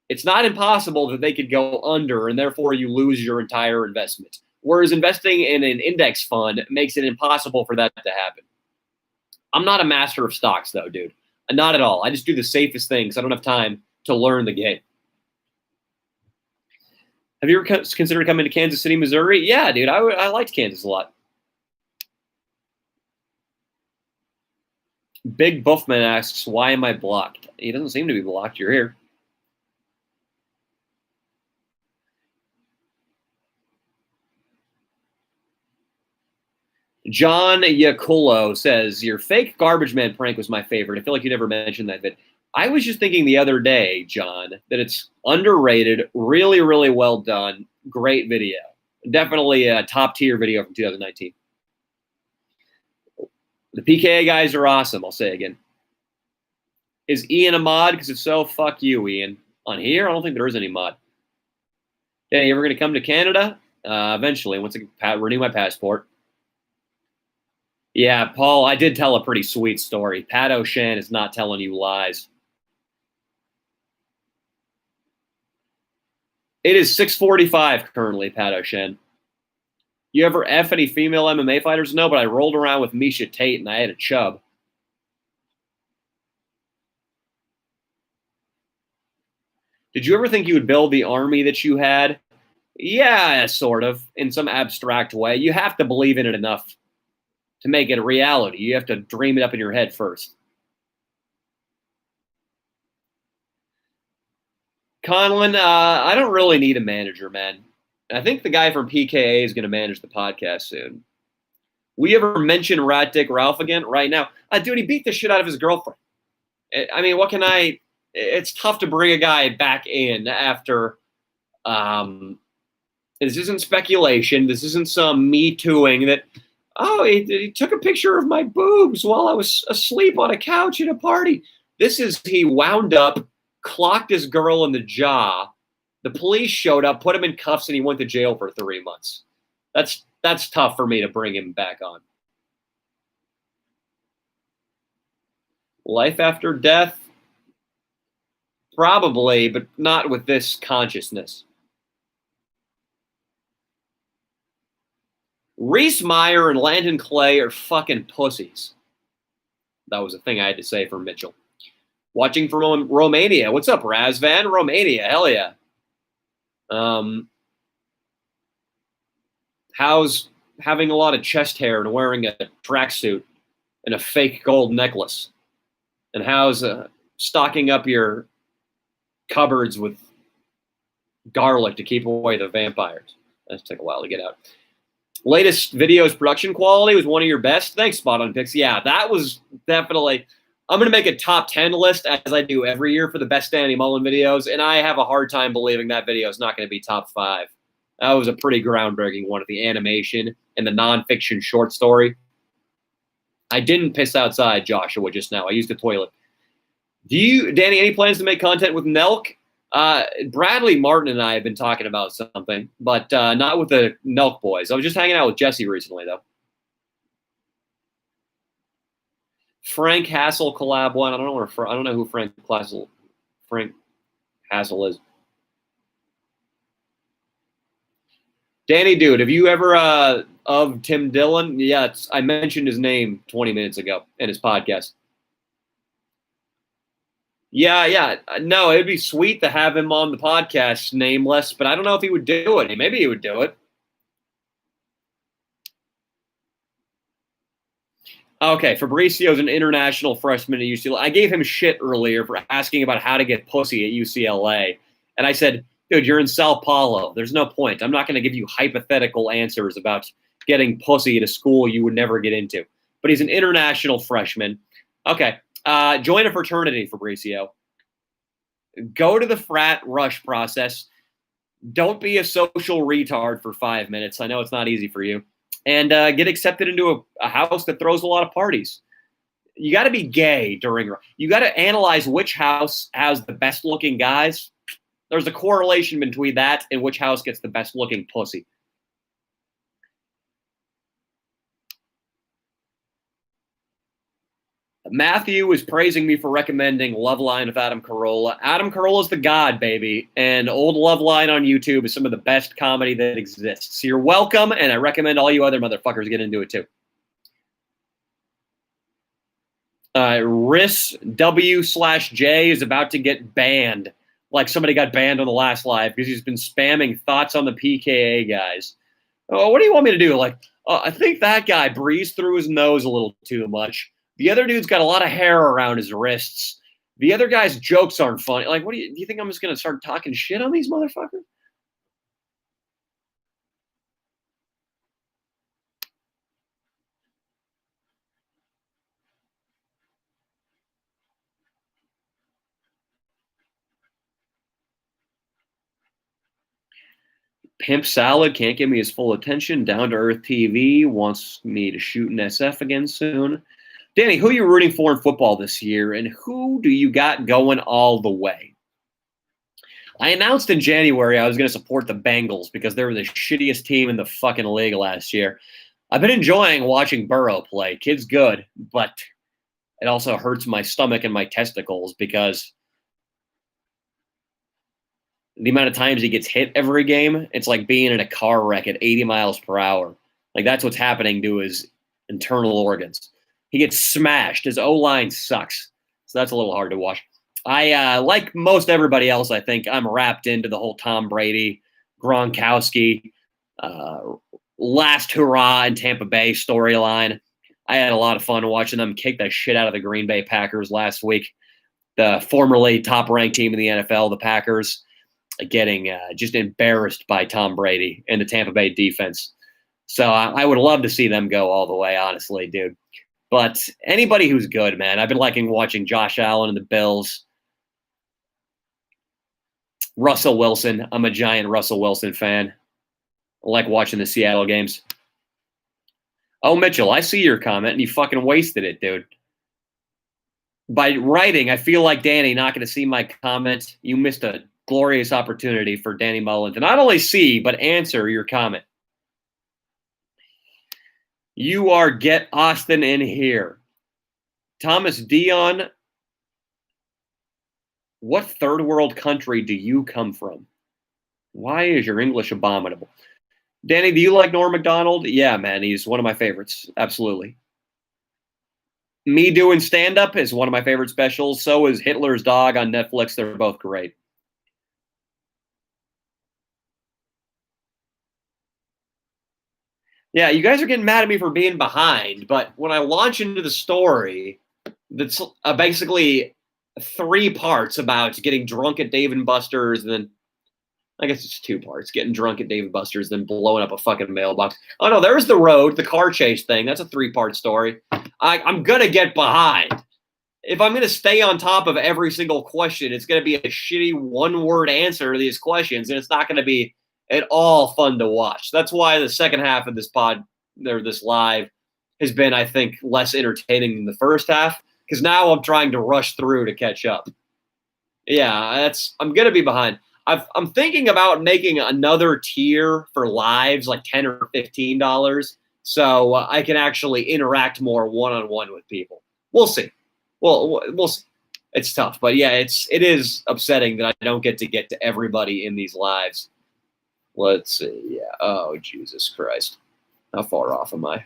It's not impossible that they could go under, and therefore you lose your entire investment. Whereas investing in an index fund makes it impossible for that to happen. I'm not a master of stocks, though, dude. Not at all. I just do the safest things. I don't have time to learn the game. Have you ever considered coming to Kansas City, Missouri? Yeah, dude. I liked Kansas a lot. Big Buffman asks, why am I blocked? He doesn't seem to be blocked. You're here. John Yaculo says, your fake garbage man prank was my favorite. I feel like you never mentioned that, but I was just thinking the other day, John, that it's underrated, really, really well done, great video. Definitely a top-tier video from 2019. The PKA guys are awesome, I'll say again. Is Ian a mod? Because if so, fuck you, Ian. On here, I don't think there is any mod. Yeah, you ever going to come to Canada? Eventually, once I renew my passport. Yeah, Paul, I did tell a pretty sweet story. Pat O'Shan is not telling you lies. It is 6:45 currently, Pat O'Shan. You ever F any female MMA fighters? No, but I rolled around with Miesha Tate and I had a chub. Did you ever think you would build the army that you had? Yeah, sort of, in some abstract way. You have to believe in it enough to make it a reality. You have to dream it up in your head first. Conlon, I don't really need a manager, man. I think the guy from PKA is going to manage the podcast soon. We ever mention Rat Dick Ralph again? Right now. Dude, he beat the shit out of his girlfriend. I mean, what can I... It's tough to bring a guy back in after This isn't speculation. This isn't some me tooing that, oh, he took a picture of my boobs while I was asleep on a couch at a party. This is he wound up, clocked his girl in the jaw. The police showed up, put him in cuffs, and he went to jail for 3 months. That's tough for me to bring him back on. Life after death? Probably, but not with this consciousness. Reese Meyer and Landon Clay are fucking pussies. That was a thing I had to say for Mitchell. Watching from Romania. What's up, Razvan? Romania, hell yeah. How's having a lot of chest hair and wearing a tracksuit and a fake gold necklace? And how's stocking up your cupboards with garlic to keep away the vampires? That took a while to get out. Latest videos production quality was one of your best. Thanks, Spot on Picks. Yeah, that was definitely. I'm going to make a top 10 list as I do every year for the best Danny Mullen videos, and I have a hard time believing that video is not going to be top 5. That was a pretty groundbreaking one of the animation and the nonfiction short story. I didn't piss outside Joshua just now. I used the toilet. Danny, any plans to make content with Nelk? Bradley Martin and I have been talking about something, but not with the Nelk boys. I was just hanging out with Jesse recently, though. Frank Hassel collab one. I don't know who Frank Hassel is. Danny, dude, have you ever of Tim Dillon? Yeah, I mentioned his name 20 minutes ago in his podcast. Yeah. No, it'd be sweet to have him on the podcast nameless, but I don't know if he would do it. Maybe he would do it. Okay, Fabricio's an international freshman at UCLA. I gave him shit earlier for asking about how to get pussy at UCLA. And I said, dude, you're in Sao Paulo. There's no point. I'm not going to give you hypothetical answers about getting pussy at a school you would never get into. But he's an international freshman. Okay, join a fraternity, Fabricio. Go to the frat rush process. Don't be a social retard for 5 minutes. I know it's not easy for you. And get accepted into a house that throws a lot of parties. You got to be gay during. You got to analyze which house has the best looking guys. There's a correlation between that and which house gets the best looking pussy. Matthew is praising me for recommending Loveline with Adam Carolla. Adam Carolla's the god, baby. And old Loveline on YouTube is some of the best comedy that exists. So you're welcome, and I recommend all you other motherfuckers get into it too. Riss W/J is about to get banned. Like somebody got banned on the last live because he's been spamming thoughts on the PKA guys. Oh, what do you want me to do? Like, I think that guy breathes through his nose a little too much. The other dude's got a lot of hair around his wrists. The other guy's jokes aren't funny. Like, do you think I'm just going to start talking shit on these motherfuckers? Pimp Salad can't give me his full attention. Down to Earth TV wants me to shoot an SF again soon. Danny, who are you rooting for in football this year, and who do you got going all the way? I announced in January I was going to support the Bengals because they were the shittiest team in the fucking league last year. I've been enjoying watching Burrow play. Kid's good, but it also hurts my stomach and my testicles because the amount of times he gets hit every game, it's like being in a car wreck at 80 miles per hour. Like, that's what's happening to his internal organs. He gets smashed. His O-line sucks. So that's a little hard to watch. I, like most everybody else, I think, I'm wrapped into the whole Tom Brady, Gronkowski, last hurrah in Tampa Bay storyline. I had a lot of fun watching them kick the shit out of the Green Bay Packers last week. The formerly top-ranked team in the NFL, the Packers, getting just embarrassed by Tom Brady and the Tampa Bay defense. So I would love to see them go all the way, honestly, dude. But anybody who's good, man. I've been liking watching Josh Allen and the Bills. Russell Wilson. I'm a giant Russell Wilson fan. I like watching the Seattle games. Oh, Mitchell, I see your comment, and you fucking wasted it, dude. By writing, I feel like Danny not going to see my comment. You missed a glorious opportunity for Danny Mullen to not only see, but answer your comment. You are get Austin in here. Thomas Dion, what third world country do you come from? Why is your English abominable? Danny, do you like Norm Macdonald? Yeah, man, he's one of my favorites. Absolutely. Me doing stand-up is one of my favorite specials. So is Hitler's Dog on Netflix. They're both great. Yeah, you guys are getting mad at me for being behind, but when I launch into the story, that's basically 3 parts about getting drunk at Dave and Buster's, and then I guess it's 2 parts: getting drunk at Dave and Buster's, then blowing up a fucking mailbox. Oh no, there's the road, the car chase thing. That's a 3-part story. I'm gonna get behind. If I'm gonna stay on top of every single question, it's gonna be a shitty 1-word answer to these questions, and it's not gonna be at all fun to watch. That's why the second half of this pod, or this live, has been, I think, less entertaining than the first half, because now I'm trying to rush through to catch up. Yeah, I'm gonna be behind. I'm thinking about making another tier for lives, like $10 or $15, so I can actually interact more one-on-one with people. We'll see. Well, we'll see. It's tough, but yeah, it is upsetting that I don't get to everybody in these lives. Let's see. Yeah. Oh, Jesus Christ. How far off am I?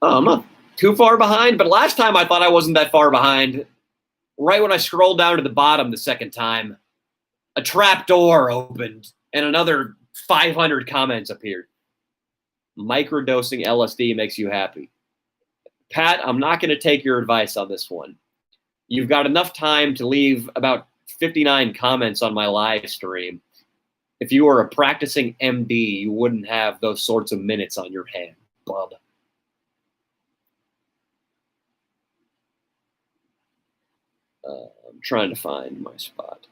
Oh, I'm not too far behind, but last time I thought I wasn't that far behind. Right when I scrolled down to the bottom the second time, a trap door opened and another 500 comments appeared. Microdosing LSD makes you happy. Pat, I'm not going to take your advice on this one. You've got enough time to leave about 59 comments on my live stream. If you were a practicing MD, you wouldn't have those sorts of minutes on your hand, bub. I'm trying to find my spot.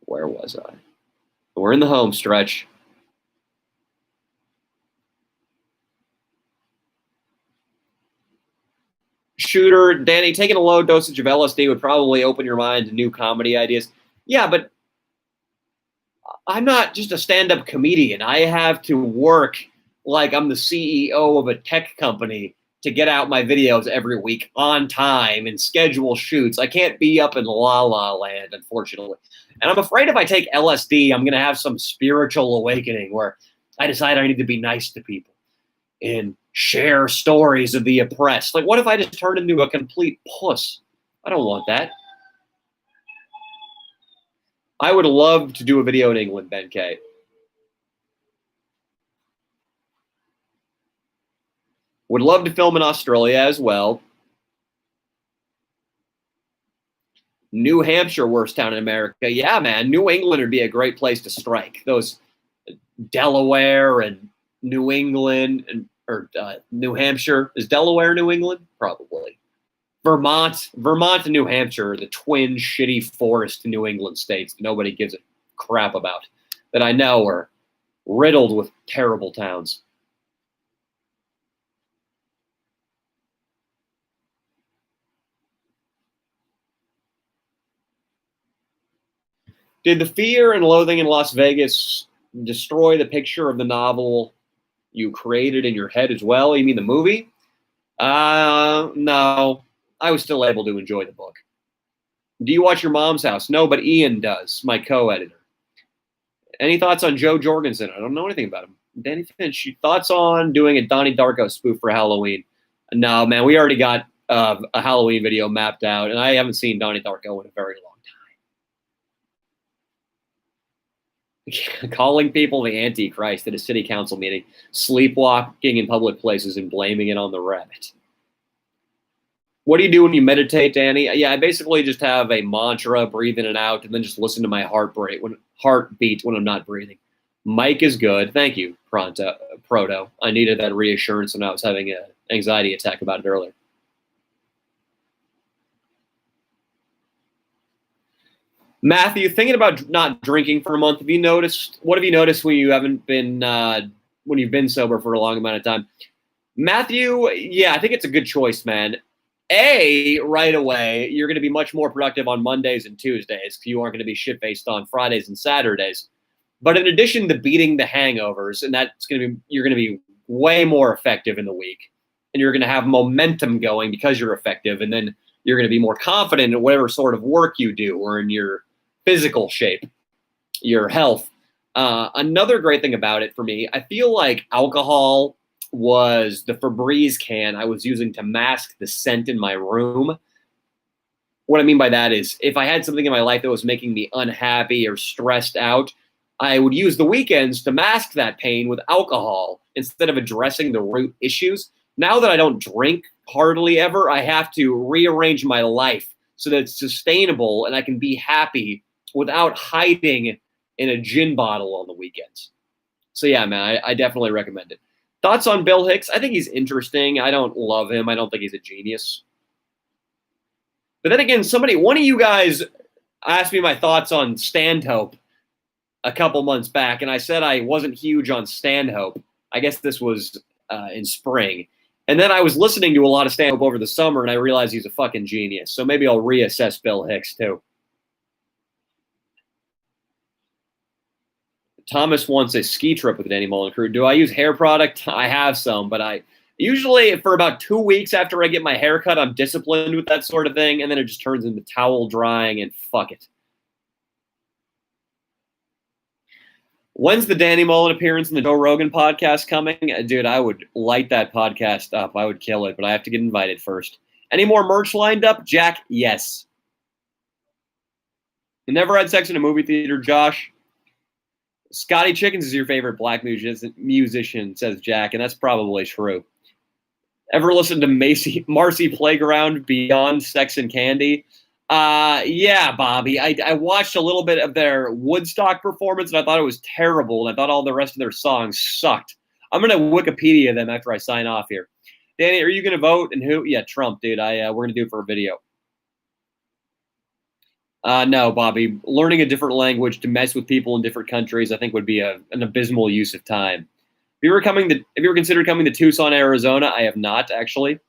Where was I? We're in the home stretch. Shooter, Danny, taking a low dosage of LSD would probably open your mind to new comedy ideas. Yeah, but I'm not just a stand-up comedian. I have to work like I'm the CEO of a tech company to get out my videos every week on time and schedule shoots. I can't be up in La La Land, unfortunately. And I'm afraid if I take LSD, I'm going to have some spiritual awakening where I decide I need to be nice to people and share stories of the oppressed. Like, what if I just turn into a complete puss? I don't want that. I would love to do a video in England, Ben K. Would love to film in Australia as well. New Hampshire, worst town in America. Yeah, man. New England would be a great place to strike. Those Delaware and New England or New Hampshire. Is Delaware New England? Probably. Vermont and New Hampshire are the twin shitty forest New England states that nobody gives a crap about, that I know are riddled with terrible towns. Did the Fear and Loathing in Las Vegas destroy the picture of the novel you created in your head as well? You mean the movie? No. I was still able to enjoy the book. Do you watch Your Mom's House? No, but Ian does, my co-editor. Any thoughts on Joe Jorgensen? I don't know anything about him. Danny Finch, thoughts on doing a Donnie Darko spoof for Halloween? No, man, we already got a Halloween video mapped out, and I haven't seen Donnie Darko in a very long time. Calling people the Antichrist at a city council meeting, sleepwalking in public places, and blaming it on the rabbit. What do you do when you meditate, Danny? Yeah, I basically just have a mantra, breathe in and out, and then just listen to my heartbeat when I'm not breathing. Mike is good. Thank you, Proto. I needed that reassurance when I was having an anxiety attack about it earlier. Matthew, thinking about not drinking for a month, what have you noticed when you haven't been, when you've been sober for a long amount of time? Matthew, yeah, I think it's a good choice, man. Right away, you're going to be much more productive on Mondays and Tuesdays. You aren't going to be shit-faced on Fridays and Saturdays. But in addition to beating the hangovers, and you're going to be way more effective in the week, and you're going to have momentum going because you're effective, and then you're going to be more confident in whatever sort of work you do or in your physical shape, your health. Another great thing about it for me, I feel like alcohol was the Febreze can I was using to mask the scent in my room. What I mean by that is if I had something in my life that was making me unhappy or stressed out, I would use the weekends to mask that pain with alcohol instead of addressing the root issues. Now that I don't drink hardly ever, I have to rearrange my life so that it's sustainable and I can be happy without hiding in a gin bottle on the weekends. So yeah, man, I definitely recommend it. Thoughts on Bill Hicks? I think he's interesting. I don't love him. I don't think he's a genius. But then again, one of you guys asked me my thoughts on Stanhope a couple months back, and I said I wasn't huge on Stanhope. I guess this was in spring. And then I was listening to a lot of Stanhope over the summer, and I realized he's a fucking genius. So maybe I'll reassess Bill Hicks, too. Thomas wants a ski trip with Danny Mullen crew. Do I use hair product? I have some, but I usually for about 2 weeks after I get my hair cut, I'm disciplined with that sort of thing, and then it just turns into towel drying and fuck it. When's the Danny Mullen appearance in the Joe Rogan podcast coming? Dude, I would light that podcast up. I would kill it, but I have to get invited first. Any more merch lined up? Jack, yes. You never had sex in a movie theater, Josh? Scotty Chickens is your favorite black musician, says Jack, and that's probably true. Ever listen to Marcy Playground Beyond Sex and Candy? Yeah, Bobby. I watched a little bit of their Woodstock performance, and I thought it was terrible, and I thought all the rest of their songs sucked. I'm going to Wikipedia them after I sign off here. Danny, are you going to vote? And who? Yeah, Trump, dude. We're going to do it for a video. No, Bobby. Learning a different language to mess with people in different countries, I think, would be an abysmal use of time. Have you ever considered coming to Tucson, Arizona? I have not, actually.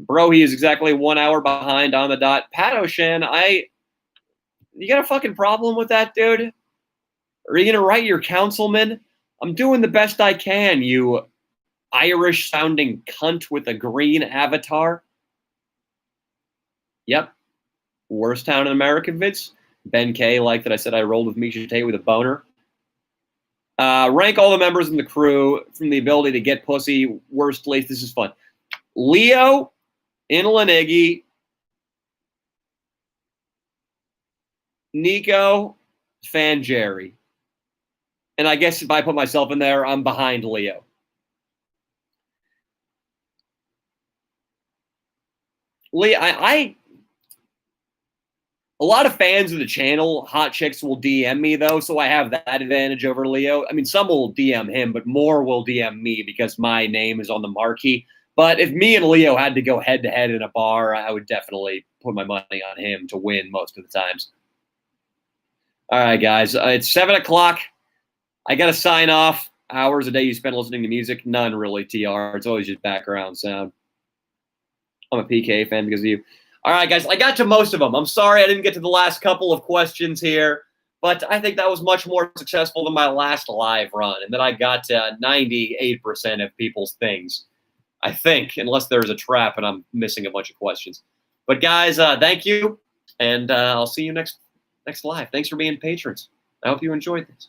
Bro, he is exactly 1 hour behind on the dot. Pat O'Shan, you got a fucking problem with that, dude? Are you going to write your councilman? I'm doing the best I can, you Irish-sounding cunt with a green avatar. Yep. Worst town in America, Vince. Ben K, like that I said I rolled with Misha Tate with a boner. Rank all the members in the crew from the ability to get pussy. Worst place. This is fun. Leo, Inland Iggy, Nico, Fan Jerry. And I guess if I put myself in there, I'm behind Leo. Leo, a lot of fans of the channel, hot chicks, will DM me, though, so I have that advantage over Leo. I mean, some will DM him, but more will DM me because my name is on the marquee. But if me and Leo had to go head-to-head in a bar, I would definitely put my money on him to win most of the times. All right, guys. It's 7 o'clock. I got to sign off. Hours a day you spend listening to music? None, really, TR. It's always just background sound. I'm a PK fan because of you. All right, guys, I got to most of them. I'm sorry I didn't get to the last couple of questions here, but I think that was much more successful than my last live run, and that I got to 98% of people's things, I think, unless there's a trap and I'm missing a bunch of questions. But, guys, thank you, and I'll see you next live. Thanks for being patrons. I hope you enjoyed this.